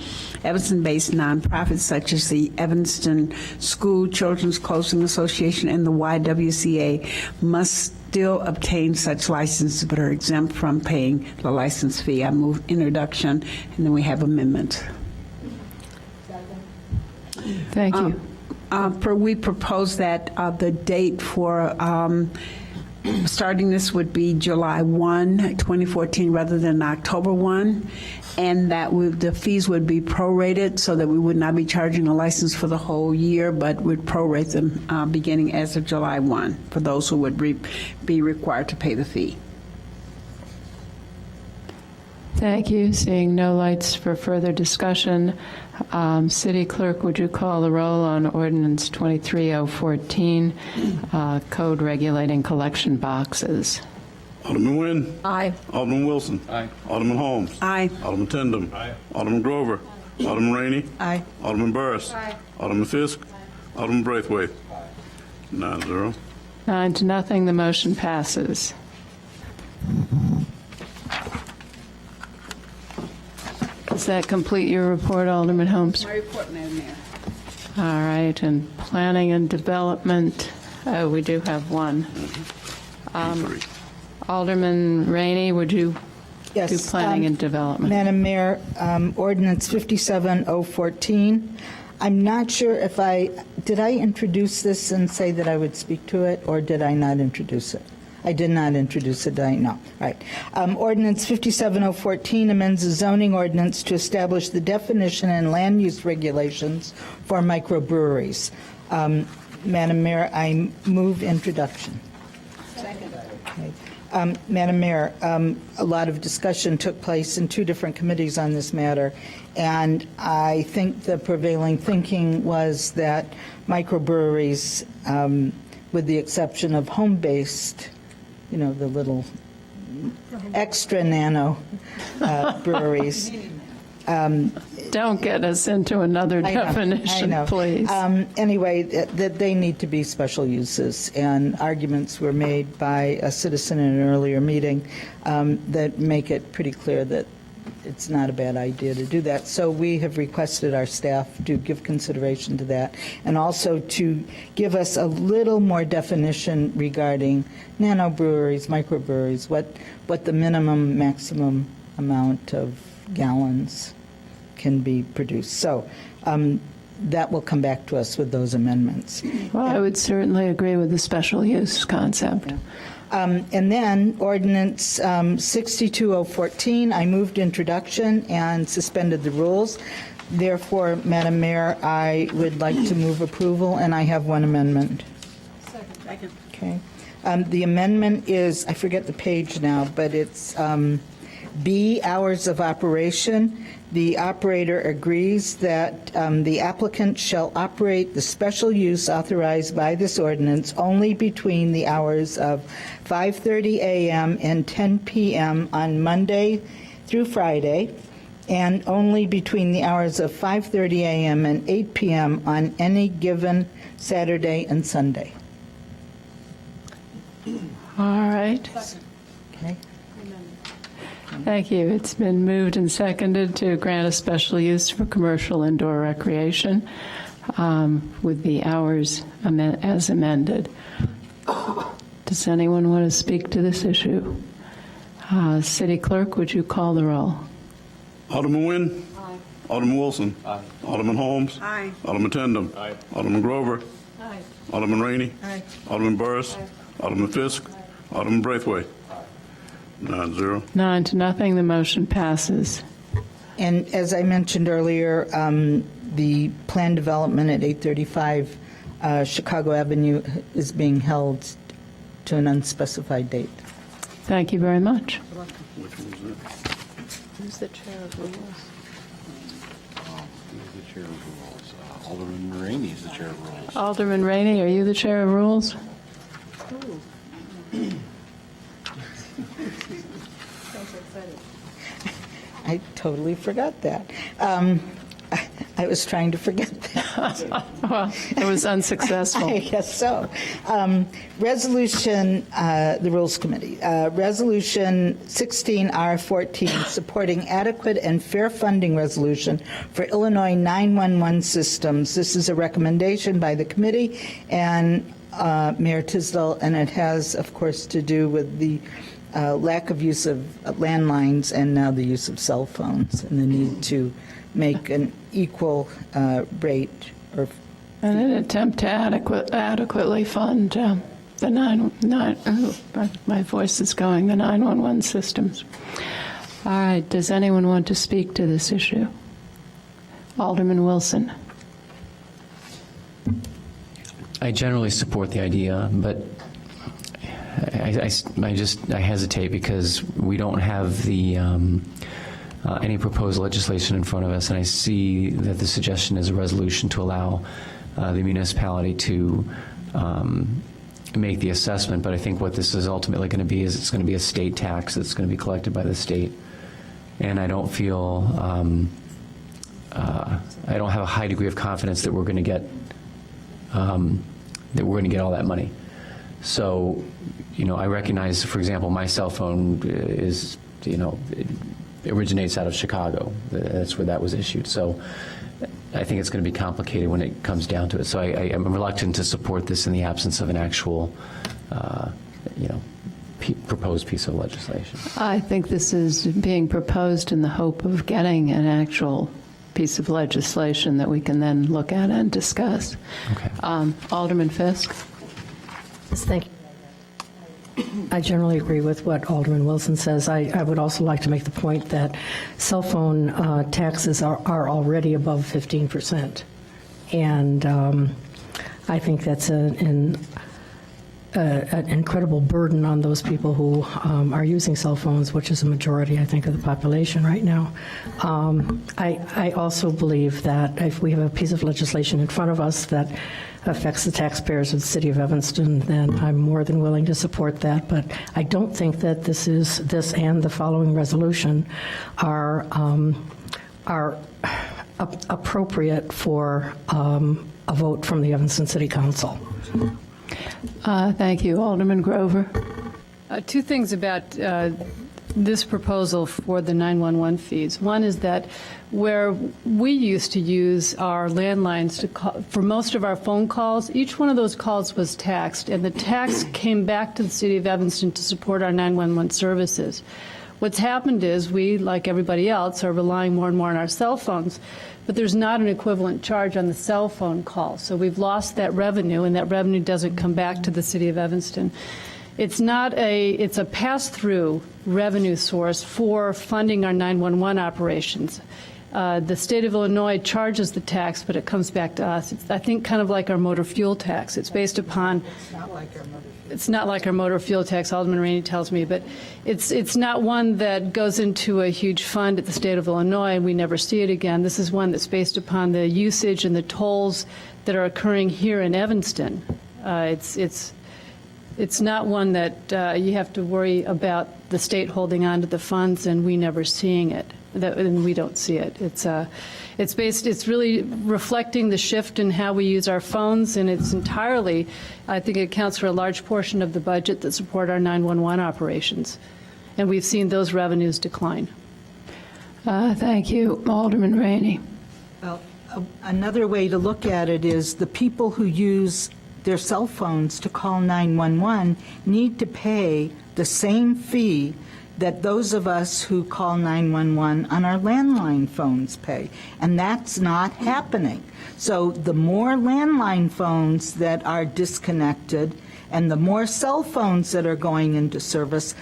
M: Evanston-based nonprofits such as the Evanston School Children's Clothing Association and the YWCA must still obtain such licenses but are exempt from paying the license fee. I move introduction, and then we have amendments.
D: Thank you.
M: We propose that the date for starting this would be July 1, 2014, rather than October 1, and that the fees would be prorated so that we would not be charging a license for the whole year, but would prorate them beginning as of July 1 for those who would be required to pay the fee.
D: Thank you. Seeing no lights for further discussion, City Clerk, would you call the roll on Ordinance 23-014, Code regulating collection boxes?
A: Alderman Nguyen.
N: Aye.
A: Alderman Wilson.
P: Aye.
A: Alderman Holmes.
M: Aye.
A: Alderman Tindem. Aye. Alderman Grover. Alderman Rainey.
L: Aye.
A: Alderman Burrus.
N: Aye.
A: Alderman Fisk. Alderman Braithwaite. 9-0.
D: 9-0, the motion passes. Does that complete your report, Alderman Holmes?
M: My report, Madam Mayor.
D: All right, and planning and development, we do have one. Alderman Rainey, would you
L: Yes.
D: do planning and development?
L: Madam Mayor, Ordinance 57-014. I'm not sure if did I introduce this and say that I would speak to it, or did I not introduce it? I did not introduce it, did I? No. All right. Ordinance 57014 amends the zoning ordinance to establish the definition and land use regulations for microbreweries. Madam Mayor, I move introduction. Second. Okay. Madam Mayor, a lot of discussion took place in two different committees on this matter, and I think the prevailing thinking was that microbreweries, with the exception of home-based, you know, the little extra nano breweries.
D: Don't get us into another definition,
L: I know.
D: please.
L: Anyway, that they need to be special uses, and arguments were made by a citizen in an earlier meeting that make it pretty clear that it's not a bad idea to do that. So we have requested our staff to give consideration to that, and also to give us a little more definition regarding nano breweries, microbreweries, what the minimum, maximum amount of gallons can be produced. So that will come back to us with those amendments.
D: Well, I would certainly agree with the special use concept.
L: And then ordinance 62014, I moved introduction and suspended the rules. Therefore, Madam Mayor, I would like to move approval, and I have one amendment. Second. Okay. The amendment is, I forget the page now, but it's B, hours of operation. The operator agrees that the applicant shall operate the special use authorized by this ordinance only between the hours of 5:30 a.m. and 10 p.m. on Monday through Friday, and only between the hours of 5:30 a.m. and 8 p.m. on any given Saturday and Sunday.
D: All right.
L: Okay.
D: Thank you. It's been moved and seconded to grant a special use for commercial indoor recreation with the hours as amended. Does anyone want to speak to this issue? City Clerk, would you call the roll?
A: Alderman Nguyen. Aye. Alderman Wilson. Aye. Alderman Holmes.
N: Aye.
A: Alderman Tindem. Aye. Alderman Grover.
N: Aye.
A: Alderman Rainey.
N: Aye.
A: Alderman Burrus. Aye. Alderman Fisk. Alderman Braithwaite. 9-0.
D: 9-0, the motion passes.
L: And as I mentioned earlier, the planned development at 835 Chicago Avenue is being held to an unspecified date.
D: Thank you very much.
A: Which one was that?
D: Who's the chair of rules?
E: Who's the chair of rules? Alderman Rainey is the chair of rules.
D: Alderman Rainey, are you the chair of rules?
L: I totally forgot that. I was trying to forget that.
D: Well, it was unsuccessful.
L: I guess so. Resolution, the Rules Committee, Resolution 16R14, supporting adequate and fair funding resolution for Illinois 911 systems. This is a recommendation by the committee and Mayor Tisdall, and it has, of course, to do with the lack of use of landlines and now the use of cell phones and the need to make an equal rate. Or
D: in an attempt to adequately fund the 911 systems. All right, does anyone want to speak to this issue? Alderman Wilson.
P: I generally support the idea, but I hesitate because we don't have the any proposed legislation in front of us, and I see that the suggestion is a resolution to allow the municipality to make the assessment. But I think what this is ultimately going to be is it's going to be a state tax that's going to be collected by the state, and I don't feel I don't have a high degree of confidence that we're going to get all that money. So, I recognize, for example, my cell phone is, it originates out of Chicago. That's where that was issued. So I think it's going to be complicated when it comes down to it. So I am reluctant to support this in the absence of an actual, proposed piece of legislation.
D: I think this is being proposed in the hope of getting an actual piece of legislation that we can then look at and discuss.
P: Okay.
D: Alderman Fisk.
G: Yes, thank you. I generally agree with what Alderman Wilson says. I would also like to make the point that cell phone taxes are already above 15%. And I think that's an incredible burden on those people who are using cell phones, which is a majority, I think, of the population right now. I also believe that if we have a piece of legislation in front of us that affects the taxpayers of the city of Evanston, then I'm more than willing to support that. But I don't think that this and the following resolution are appropriate for a vote from the Evanston City Council.
D: Thank you. Alderman Grover.
B: Two things about this proposal for the 911 fees. One is that where we used to use our landlines to call, for most of our phone calls, each one of those calls was taxed, and the tax came back to the city of Evanston to support our 911 services. What's happened is we, like everybody else, are relying more and more on our cell phones, but there's not an equivalent charge on the cell phone call. So we've lost that revenue, and that revenue doesn't come back to the city of Evanston. It's a pass-through revenue source for funding our 911 operations. The state of Illinois charges the tax, but it comes back to us. It's, I think, kind of like our motor fuel tax. It's based upon. It's not like our motor fuel tax, Alderman Rainey tells me, but it's not one that goes into a huge fund at the state of Illinois and we never see it again. This is one that's based upon the usage and the tolls that are occurring here in Evanston. It's not one that you have to worry about the state holding on to the funds and we never seeing it. And we don't see it. It's really reflecting the shift in how we use our phones, and it's entirely, I think it accounts for a large portion of the budget that support our 911 operations. And we've seen those revenues decline.
D: Thank you. Alderman Rainey.
L: Well, another way to look at it is the people who use their cell phones to call 911 need to pay the same fee that those of us who call 911 on our landline phones pay, and that's not happening. So the more landline phones that are disconnected and the more cell phones that are going into service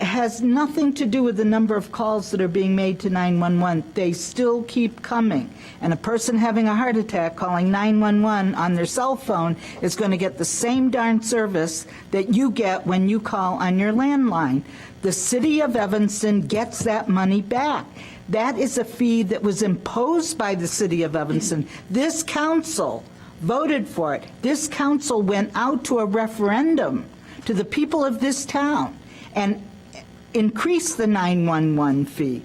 L: has nothing to do with the number of calls that are being made to 911. They still keep coming. And a person having a heart attack calling 911 on their cell phone is going to get the same darn service that you get when you call on your landline. The city of Evanston gets that money back. That is a fee that was imposed by the city of Evanston. This council voted for it. This council went out to a referendum to the people of this town and increased the 911 fee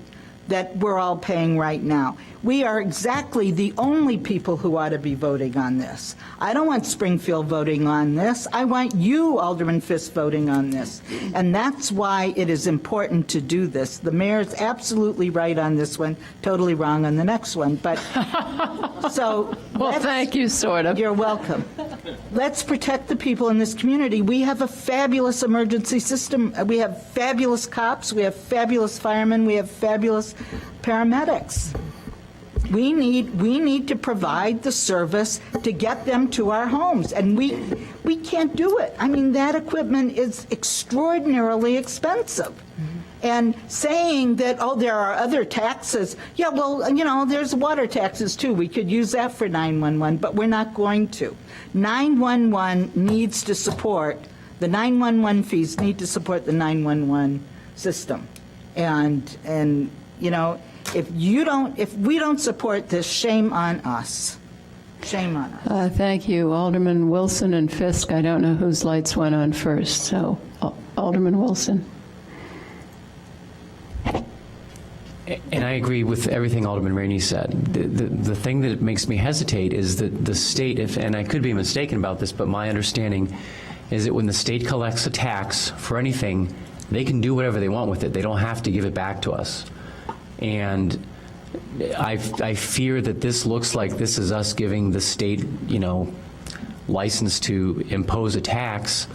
L: that we're all paying right now. We are exactly the only people who ought to be voting on this. I don't want Springfield voting on this. I want you, Alderman Fisk, voting on this. And that's why it is important to do this. The mayor's absolutely right on this one, totally wrong on the next one. But so
D: well, thank you, sort of.
L: You're welcome. Let's protect the people in this community. We have a fabulous emergency system. We have fabulous cops. We have fabulous firemen. We have fabulous paramedics. We need to provide the service to get them to our homes, and we can't do it. I mean, that equipment is extraordinarily expensive. And saying that, oh, there are other taxes, yeah, well, you know, there's water taxes too. We could use that for 911, but we're not going to. 911 needs to support, the 911 fees need to support the 911 system. And you know, if we don't support this, shame on us. Shame on us.
D: Thank you. Alderman Wilson and Fisk, I don't know whose lights went on first, so Alderman Wilson.
P: And I agree with everything Alderman Rainey said. The thing that makes me hesitate is that the state, and I could be mistaken about this, but my understanding is that when the state collects a tax for anything, they can do whatever they want with it. They don't have to give it back to us. And I fear that this looks like this is us giving the state, you know, license to impose a tax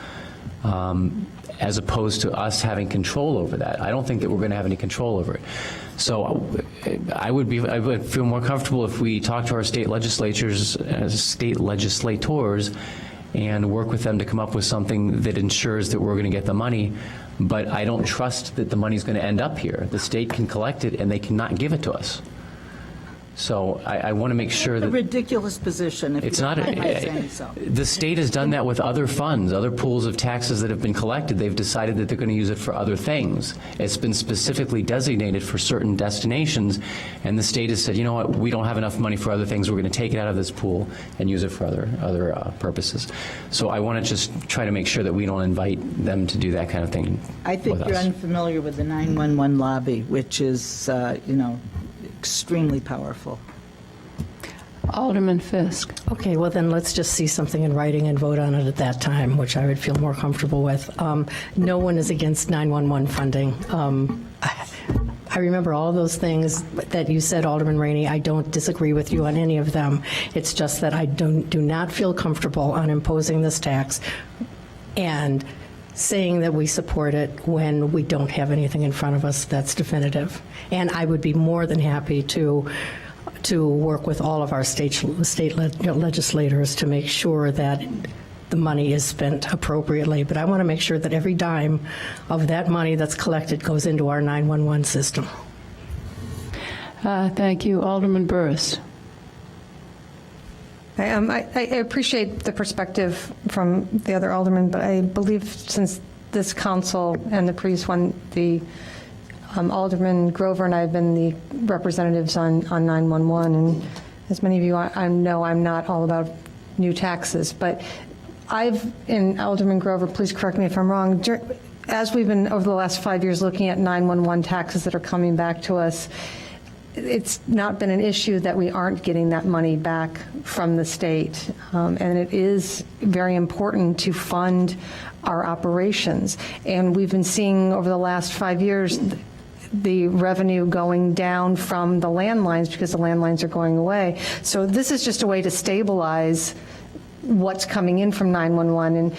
P: as opposed to us having control over that. I don't think that we're going to have any control over it. So I would feel more comfortable if we talk to our state legislators and work with them to come up with something that ensures that we're going to get the money. But I don't trust that the money's going to end up here. The state can collect it, and they cannot give it to us. So I want to make sure that...
L: A ridiculous position, if
P: it's
L: you
P: not.
L: don't mind my saying so.
P: The state has done that with other funds, other pools of taxes that have been collected. They've decided that they're going to use it for other things. It's been specifically designated for certain destinations, and the state has said, you know what, we don't have enough money for other things. We're going to take it out of this pool and use it for other purposes. So I want to just try to make sure that we don't invite them to do that kind of thing.
L: I think
P: with
L: you're
P: us.
L: unfamiliar with the 911 lobby, which is, extremely powerful.
D: Alderman Fisk.
G: Okay, well then let's just see something in writing and vote on it at that time, which I would feel more comfortable with. No one is against 911 funding. I remember all those things that you said, Alderman Rainey. I don't disagree with you on any of them. It's just that I do not feel comfortable on imposing this tax and saying that we support it when we don't have anything in front of us that's definitive. And I would be more than happy to work with all of our state legislators to make sure that the money is spent appropriately. But I want to make sure that every dime of that money that's collected goes into our 911 system.
D: Thank you. Alderman Burrus.
N: I appreciate the perspective from the other alderman, but I believe since this council and the previous one, the Alderman Grover and I have been the representatives on 911, and as many of you I know, I'm not all about new taxes, but and Alderman Grover, please correct me if I'm wrong, as we've been over the last 5 years looking at 911 taxes that are coming back to us, it's not been an issue that we aren't getting that money back from the state. And it is very important to fund our operations. And we've been seeing over the last 5 years the revenue going down from the landlines because the landlines are going away. So this is just a way to stabilize what's coming in from 911. And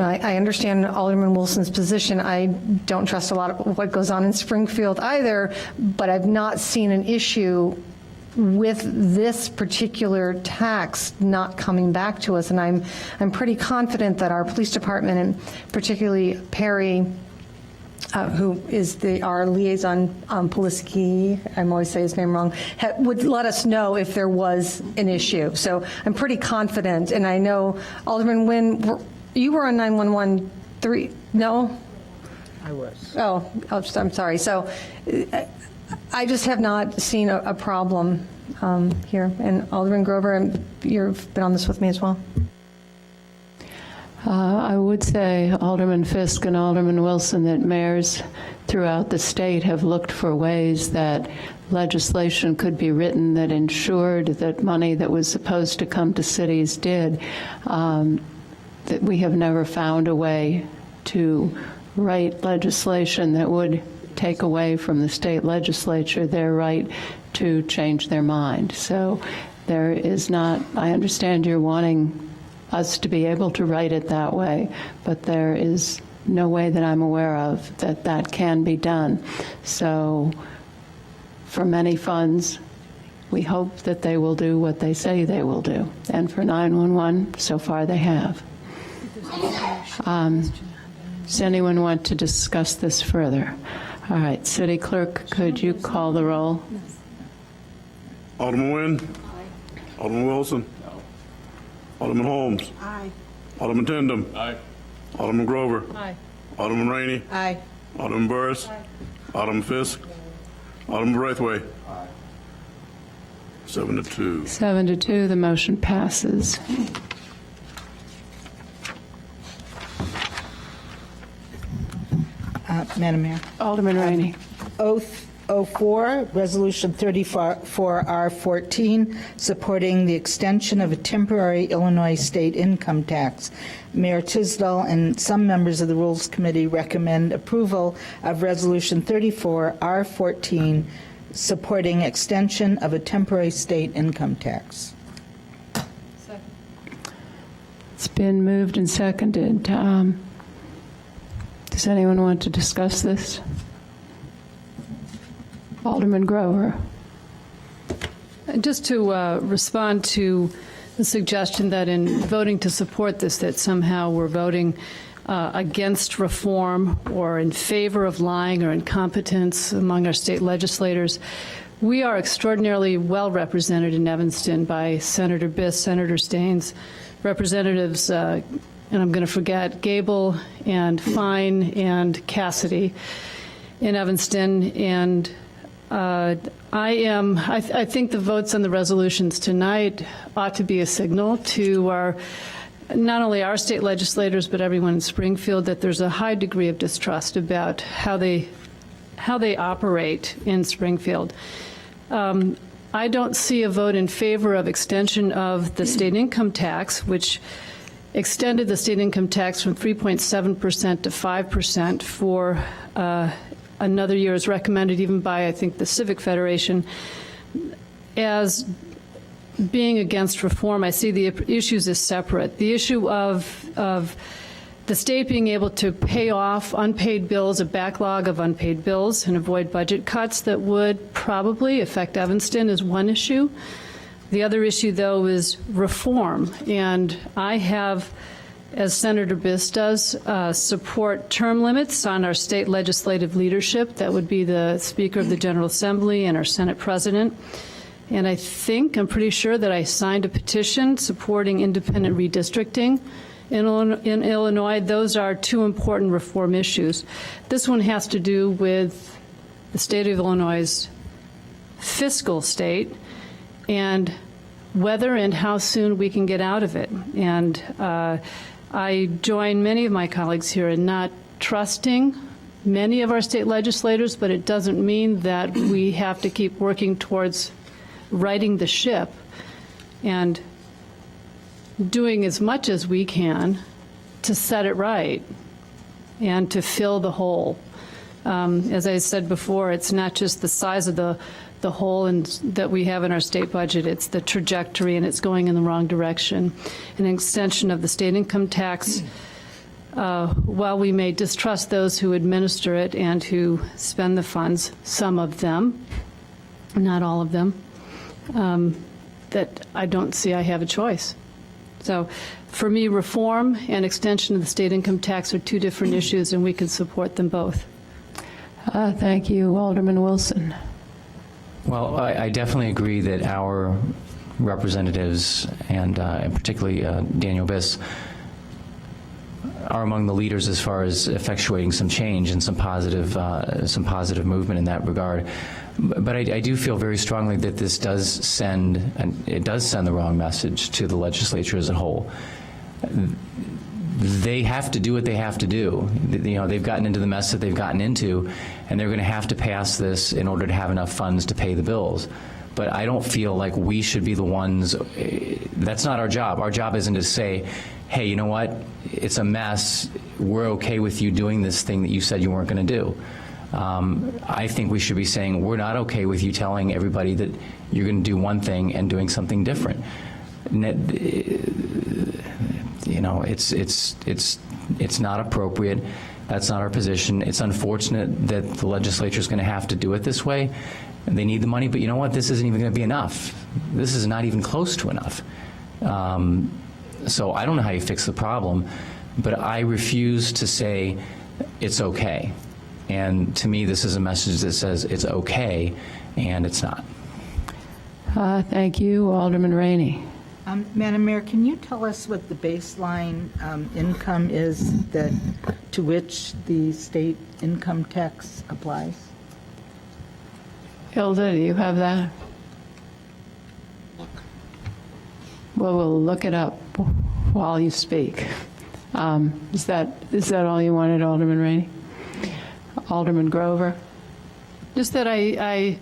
N: I understand Alderman Wilson's position. I don't trust a lot of what goes on in Springfield either, but I've not seen an issue with this particular tax not coming back to us. And I'm pretty confident that our police department, and particularly Perry, who is our liaison, Poliski, I'm always say his name wrong, would let us know if there was an issue. So I'm pretty confident, and I know Alderman Nguyen, you were on 911 3, no?
L: I was.
N: Oh, I'm sorry. So I just have not seen a problem here. And Alderman Grover, you've been on this with me as well.
D: I would say, Alderman Fisk and Alderman Wilson, that mayors throughout the state have looked for ways that legislation could be written that ensured that money that was supposed to come to cities did. That we have never found a way to write legislation that would take away from the state legislature their right to change their mind. So there is not, I understand you're wanting us to be able to write it that way, but there is no way that I'm aware of that can be done. So for many funds, we hope that they will do what they say they will do. And for 911, so far they have. Does anyone want to discuss this further? All right, City Clerk, could you call the roll?
A: Alderman Nguyen? Aye. Alderman Wilson? No. Alderman Holmes?
L: Aye.
A: Alderman Tindem?
O: Aye.
A: Alderman Grover?
N: Aye.
A: Alderman Rainey?
L: Aye.
A: Alderman Burrus? Aye. Alderman Fisk? Alderman Braithwaite? Aye. 7-2.
D: 7-2, the motion passes.
L: Madam Mayor.
D: Alderman Rainey.
L: Oath 04, Resolution 34R14, supporting the extension of a temporary Illinois state income tax. Mayor Tisdall and some members of the Rules Committee recommend approval of Resolution 34R14, supporting extension of a temporary state income tax.
D: It's been moved and seconded. Does anyone want to discuss this? Alderman Grover.
B: Just to respond to the suggestion that in voting to support this, that somehow we're voting against reform or in favor of lying or incompetence among our state legislators. We are extraordinarily well represented in Evanston by Senator Biss, Senator Staines, Representatives, and I'm going to forget, Gable and Fine and Cassidy in Evanston. And I think the votes on the resolutions tonight ought to be a signal to not only our state legislators, but everyone in Springfield, that there's a high degree of distrust about how they operate in Springfield. I don't see a vote in favor of extension of the state income tax, which extended the state income tax from 3.7% to 5% for another year, as recommended even by, I think, the Civic Federation, as being against reform. I see the issues as separate. The issue of the state being able to pay off unpaid bills, a backlog of unpaid bills, and avoid budget cuts that would probably affect Evanston is one issue. The other issue, though, is reform. And I have, as Senator Biss does, support term limits on our state legislative leadership. That would be the Speaker of the General Assembly and our Senate President. And I'm pretty sure that I signed a petition supporting independent redistricting in Illinois. Those are two important reform issues. This one has to do with the state of Illinois' fiscal state and whether and how soon we can get out of it. And I join many of my colleagues here in not trusting many of our state legislators, but it doesn't mean that we have to keep working towards righting the ship and doing as much as we can to set it right and to fill the hole. As I said before, it's not just the size of the hole that we have in our state budget, it's the trajectory, and it's going in the wrong direction. An extension of the state income tax, while we may distrust those who administer it and who spend the funds, some of them, not all of them, that I don't see I have a choice. So for me, reform and extension of the state income tax are two different issues, and we can support them both.
D: Thank you. Alderman Wilson.
P: Well, I definitely agree that our representatives, and particularly Daniel Biss, are among the leaders as far as effectuating some change and some positive movement in that regard. But I do feel very strongly that this does send the wrong message to the legislature as a whole. They have to do what they have to do. They've gotten into the mess that they've gotten into, and they're going to have to pass this in order to have enough funds to pay the bills. But I don't feel like we should be the ones. That's not our job. Our job isn't to say, hey, you know what? It's a mess. We're okay with you doing this thing that you said you weren't going to do. I think we should be saying we're not okay with you telling everybody that you're going to do one thing and doing something different. It's not appropriate. That's not our position. It's unfortunate that the legislature is going to have to do it this way. They need the money, but you know what? This isn't even going to be enough. This is not even close to enough. So I don't know how you fix the problem, but I refuse to say it's okay. And to me, this is a message that says it's okay, and it's not.
D: Thank you. Alderman Rainey.
L: Madam Mayor, can you tell us what the baseline income is to which the state income tax applies?
D: Hilda, do you have that? Well, we'll look it up while you speak. Is that all you wanted, Alderman Rainey? Alderman Grover?
B: Just that I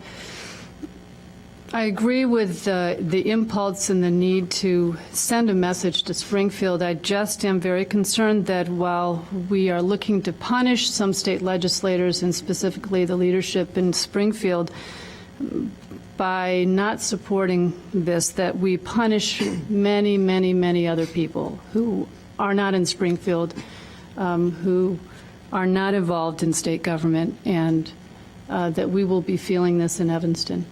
B: agree with the impulse and the need to send a message to Springfield. I just am very concerned that while we are looking to punish some state legislators, and specifically the leadership in Springfield, by not supporting this, that we punish many, many, many other people who are not in Springfield, who are not involved in state government, and that we will be feeling this in Evanston.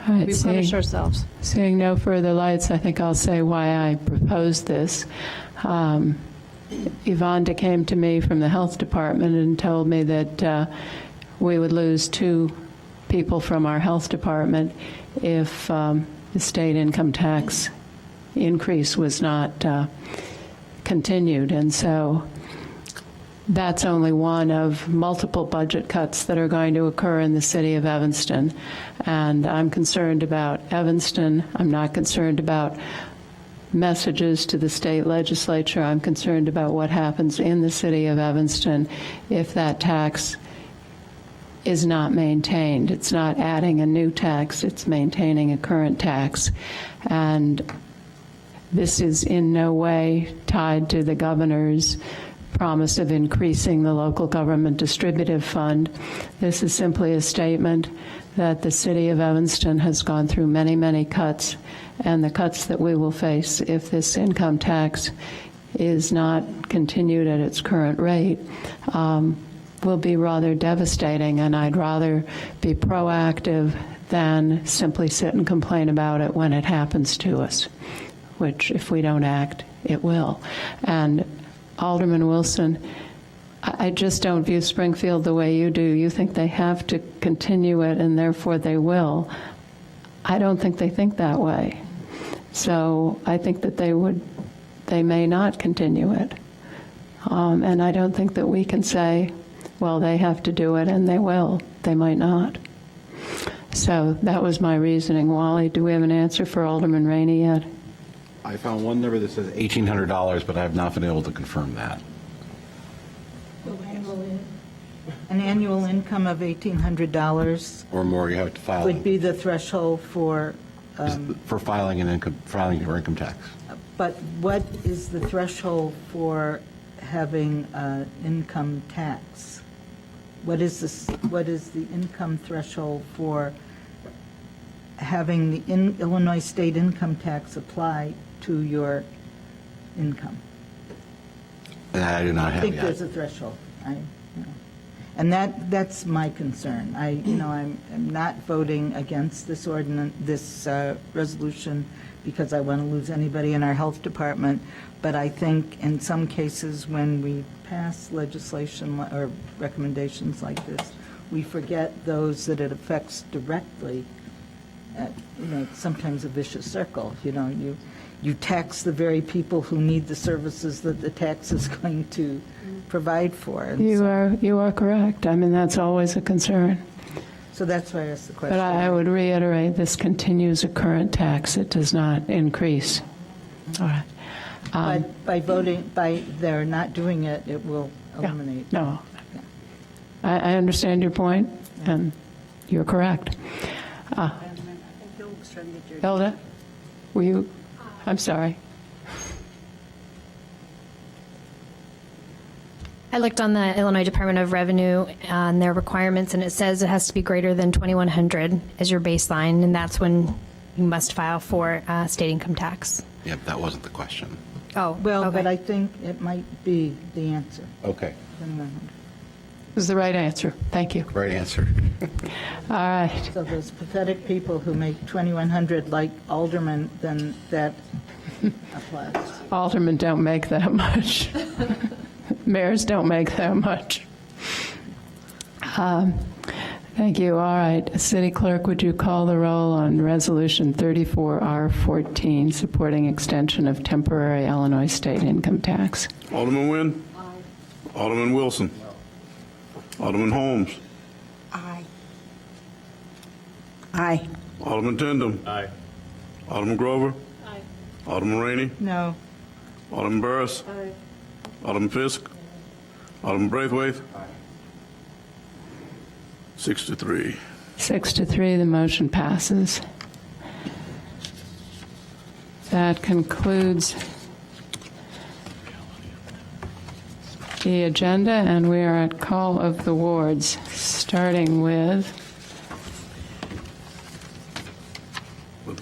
D: All right,
B: We punish ourselves.
D: Seeing no further lights, I think I'll say why I proposed this. Yvonne came to me from the health department and told me that we would lose 2 people from our health department if the state income tax increase was not continued. And so that's only one of multiple budget cuts that are going to occur in the city of Evanston. And I'm concerned about Evanston. I'm not concerned about messages to the state legislature. I'm concerned about what happens in the city of Evanston if that tax is not maintained. It's not adding a new tax, it's maintaining a current tax. And this is in no way tied to the governor's promise of increasing the local government distributive fund. This is simply a statement that the city of Evanston has gone through many, many cuts, and the cuts that we will face if this income tax is not continued at its current rate will be rather devastating, and I'd rather be proactive than simply sit and complain about it when it happens to us, which if we don't act, it will. And Alderman Wilson, I just don't view Springfield the way you do. You think they have to continue it and therefore they will. I don't think they think that way. So I think that they may not continue it. And I don't think that we can say, well, they have to do it and they will. They might not. So that was my reasoning. Wally, do we have an answer for Alderman Rainey yet?
E: I found one number that says $1,800, but I have not been able to confirm that.
L: An annual income of $1,800
E: Or more, you have to file
L: would be the threshold for
E: filing your income tax.
L: But what is the threshold for having income tax? What is the income threshold for having the Illinois state income tax apply to your income?
E: That I do not have
L: I think
E: yet.
L: there's a threshold. And that's my concern. I'm not voting against this resolution because I want to lose anybody in our health department, but I think in some cases when we pass legislation or recommendations like this, we forget those that it affects directly. It's sometimes a vicious circle. You tax the very people who need the services that the tax is going to provide for. And
D: You are correct. I mean, that's always a concern.
L: So that's why I asked the question.
D: But I would reiterate, this continues a current tax. It does not increase. All right.
L: By their not doing it, it will eliminate.
D: No. I understand your point, and you're correct. Hilda, were you? I'm sorry.
Q: I looked on the Illinois Department of Revenue on their requirements, and it says it has to be greater than $2,100 as your baseline, and that's when you must file for state income tax.
E: Yep, that wasn't the question.
Q: Oh,
L: well,
Q: okay.
L: but I think it might be the answer.
E: Okay.
D: It was the right answer. Thank you.
E: Right answer.
D: All right.
L: So those pathetic people who make $2,100 like aldermen, then that applies.
D: Aldermen don't make that much. Mayors don't make that much. Thank you. All right. City Clerk, would you call the roll on Resolution 34R14, supporting extension of temporary Illinois state income tax?
A: Alderman Nguyen? Aye. Alderman Wilson? Alderman Holmes?
L: Aye.
N: Aye.
A: Alderman Tindem?
O: Aye.
A: Alderman Grover?
Q: Aye.
A: Alderman Rainey?
L: No.
A: Alderman Burrus?
Q: Aye.
A: Alderman Fisk? Alderman Braithwaite? 6-3.
D: 6-3, the motion passes. That concludes the agenda, and we are at call of the wards, starting with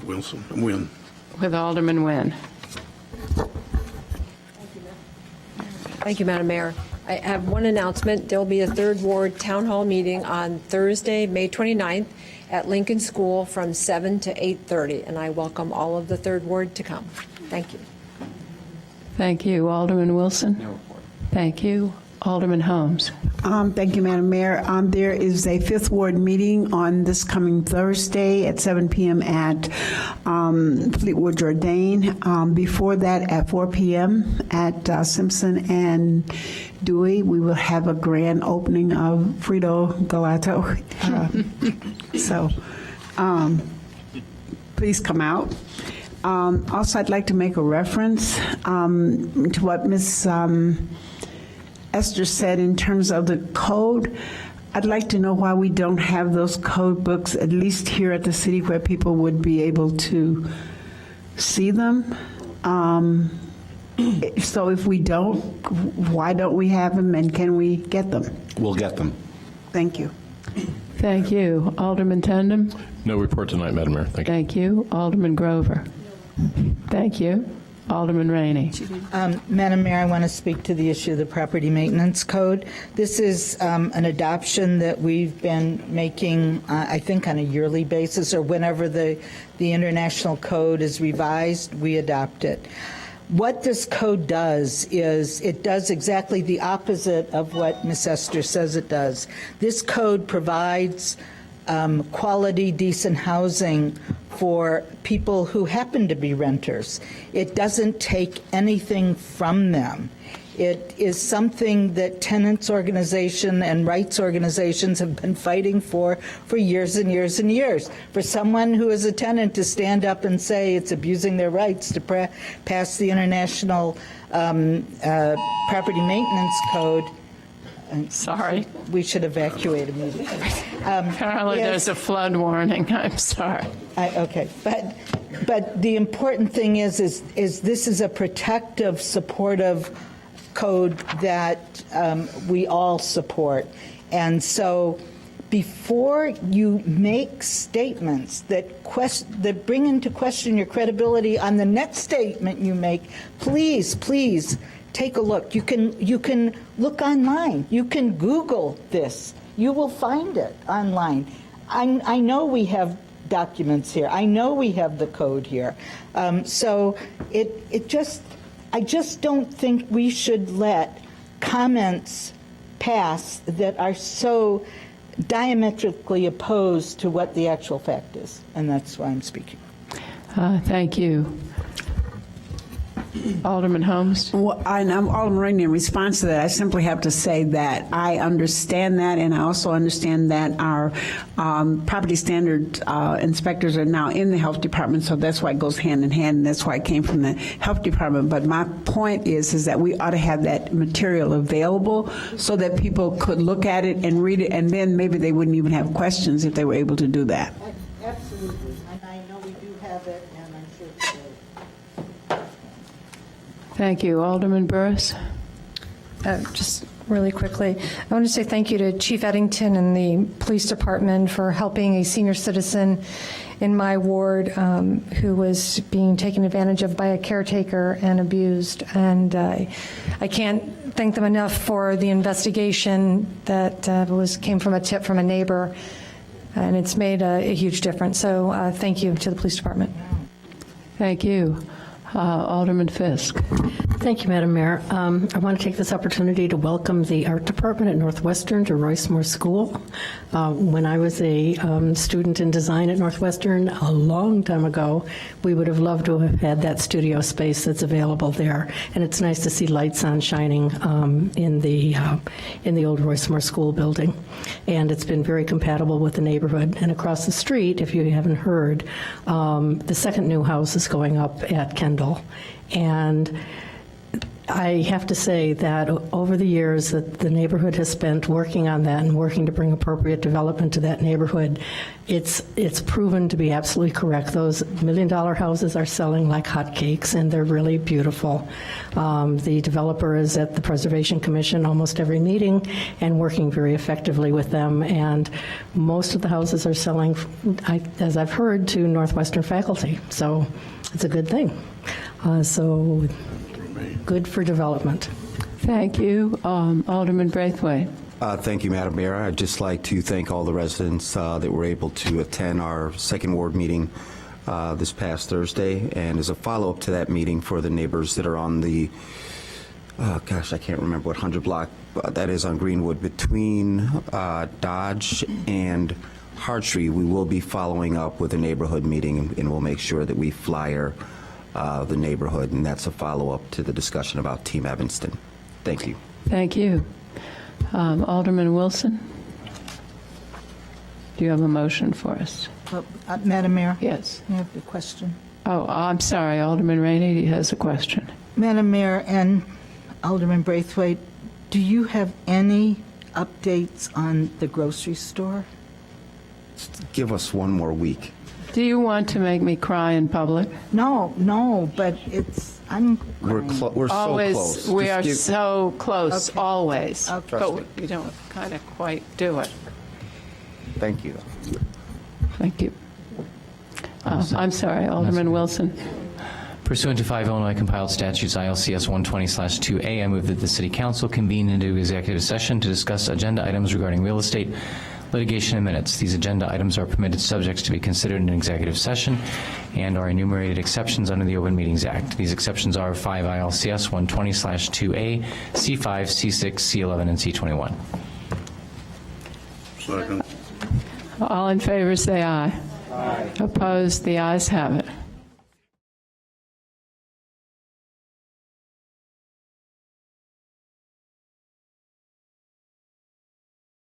A: Wilson, Nguyen.
D: with Alderman Nguyen.
R: Thank you, Madam Mayor. I have one announcement. There will be a Third Ward Town Hall meeting on Thursday, May 29th at Lincoln School from 7 to 8:30, and I welcome all of the Third Ward to come. Thank you.
D: Thank you. Alderman Wilson? No report. Thank you. Alderman Holmes?
M: Thank you, Madam Mayor. There is a Fifth Ward meeting on this coming Thursday at 7 p.m. at Fleetwood Jourdain. Before that, at 4 p.m. at Simpson and Dewey, we will have a grand opening of Frito Gelato. So please come out. Also, I'd like to make a reference to what Ms. Esther said in terms of the code. I'd like to know why we don't have those code books, at least here at the city, where people would be able to see them. So if we don't, why don't we have them, and can we get them?
E: We'll get them.
M: Thank you.
D: Thank you. Alderman Tandem?
C: No report tonight, Madam Mayor. Thank you.
D: Thank you. Alderman Grover? Thank you. Alderman Rainey?
L: Madam Mayor, I want to speak to the issue of the property maintenance code. This is an adoption that we've been making, I think, on a yearly basis, or whenever the international code is revised, we adopt it. What this code does is it does exactly the opposite of what Ms. Esther says it does. This code provides quality, decent housing for people who happen to be renters. It doesn't take anything from them. It is something that tenants organization and rights organizations have been fighting for years and years and years. For someone who is a tenant to stand up and say it's abusing their rights to pass the International Property Maintenance Code.
D: Sorry.
L: We should evacuate immediately.
D: Apparently there's a flood warning. I'm sorry.
L: Okay, but the important thing is this is a protective, supportive code that we all support. And so before you make statements that bring into question your credibility on the next statement you make, please take a look. You can look online. You can Google this. You will find it online. I know we have documents here. I know we have the code here. So I just don't think we should let comments pass that are so diametrically opposed to what the actual fact is. And that's why I'm speaking.
D: Thank you. Alderman Holmes?
M: Well, I'm Alderman Rainey. In response to that, I simply have to say that I understand that, and I also understand that our property standard inspectors are now in the health department, so that's why it goes hand in hand, and that's why it came from the health department. But my point is that we ought to have that material available so that people could look at it and read it, and then maybe they wouldn't even have questions if they were able to do that.
L: Absolutely. And I know we do have it, and I'm sure today.
D: Thank you. Alderman Burrus?
N: Just really quickly, I want to say thank you to Chief Eddington and the police department for helping a senior citizen in my ward who was being taken advantage of by a caretaker and abused. And I can't thank them enough for the investigation that came from a tip from a neighbor, and it's made a huge difference. So thank you to the police department.
D: Thank you. Alderman Fisk.
G: Thank you, Madam Mayor. I want to take this opportunity to welcome the art department at Northwestern to Royce-Moore School. When I was a student in design at Northwestern a long time ago, we would have loved to have had that studio space that's available there. And it's nice to see lights on shining in the old Royce-Moore School building. And it's been very compatible with the neighborhood. And across the street, if you haven't heard, the second new house is going up at Kendall. And I have to say that over the years that the neighborhood has spent working on that and working to bring appropriate development to that neighborhood, it's proven to be absolutely correct. Those $1 million houses are selling like hotcakes, and they're really beautiful. The developer is at the Preservation Commission almost every meeting and working very effectively with them, and most of the houses are selling, as I've heard, to Northwestern faculty. So it's a good thing. So good for development.
D: Thank you. Alderman Braithwaite.
S: Thank you, Madam Mayor. I'd just like to thank all the residents that were able to attend our second ward meeting this past Thursday. And as a follow-up to that meeting, for the neighbors that are on the, I can't remember what 100 block that is on Greenwood, between Dodge and Hartree, we will be following up with a neighborhood meeting, and we'll make sure that we flyer the neighborhood, and that's a follow-up to the discussion about Team Evanston. Thank you.
D: Thank you. Alderman Wilson, do you have a motion for us?
L: Madam Mayor?
D: Yes.
L: I have a question.
D: Oh, I'm sorry, Alderman Rainey has a question.
L: Madam Mayor and Alderman Braithwaite, do you have any updates on the grocery store?
S: Give us one more week.
D: Do you want to make me cry in public?
L: No, but I'm
S: We're so
D: always,
S: close.
D: We
S: Just
D: are
S: give-
D: so close,
L: Okay.
D: always.
L: Okay.
D: But we don't kind of quite do it.
S: Thank you.
D: Thank you. I'm sorry, Alderman Wilson.
P: Pursuant to 5 Illinois compiled statutes ILCS 120/2A, I move that the City Council convene into executive session to discuss agenda items regarding real estate, litigation, and minutes. These agenda items are permitted subjects to be considered in executive session and are enumerated exceptions under the Open Meetings Act. These exceptions are 5 ILCS 120/2A, C5, C6, C11, and C21.
A: Second.
D: All in favor, say aye. Aye. Opposed, the ayes have it.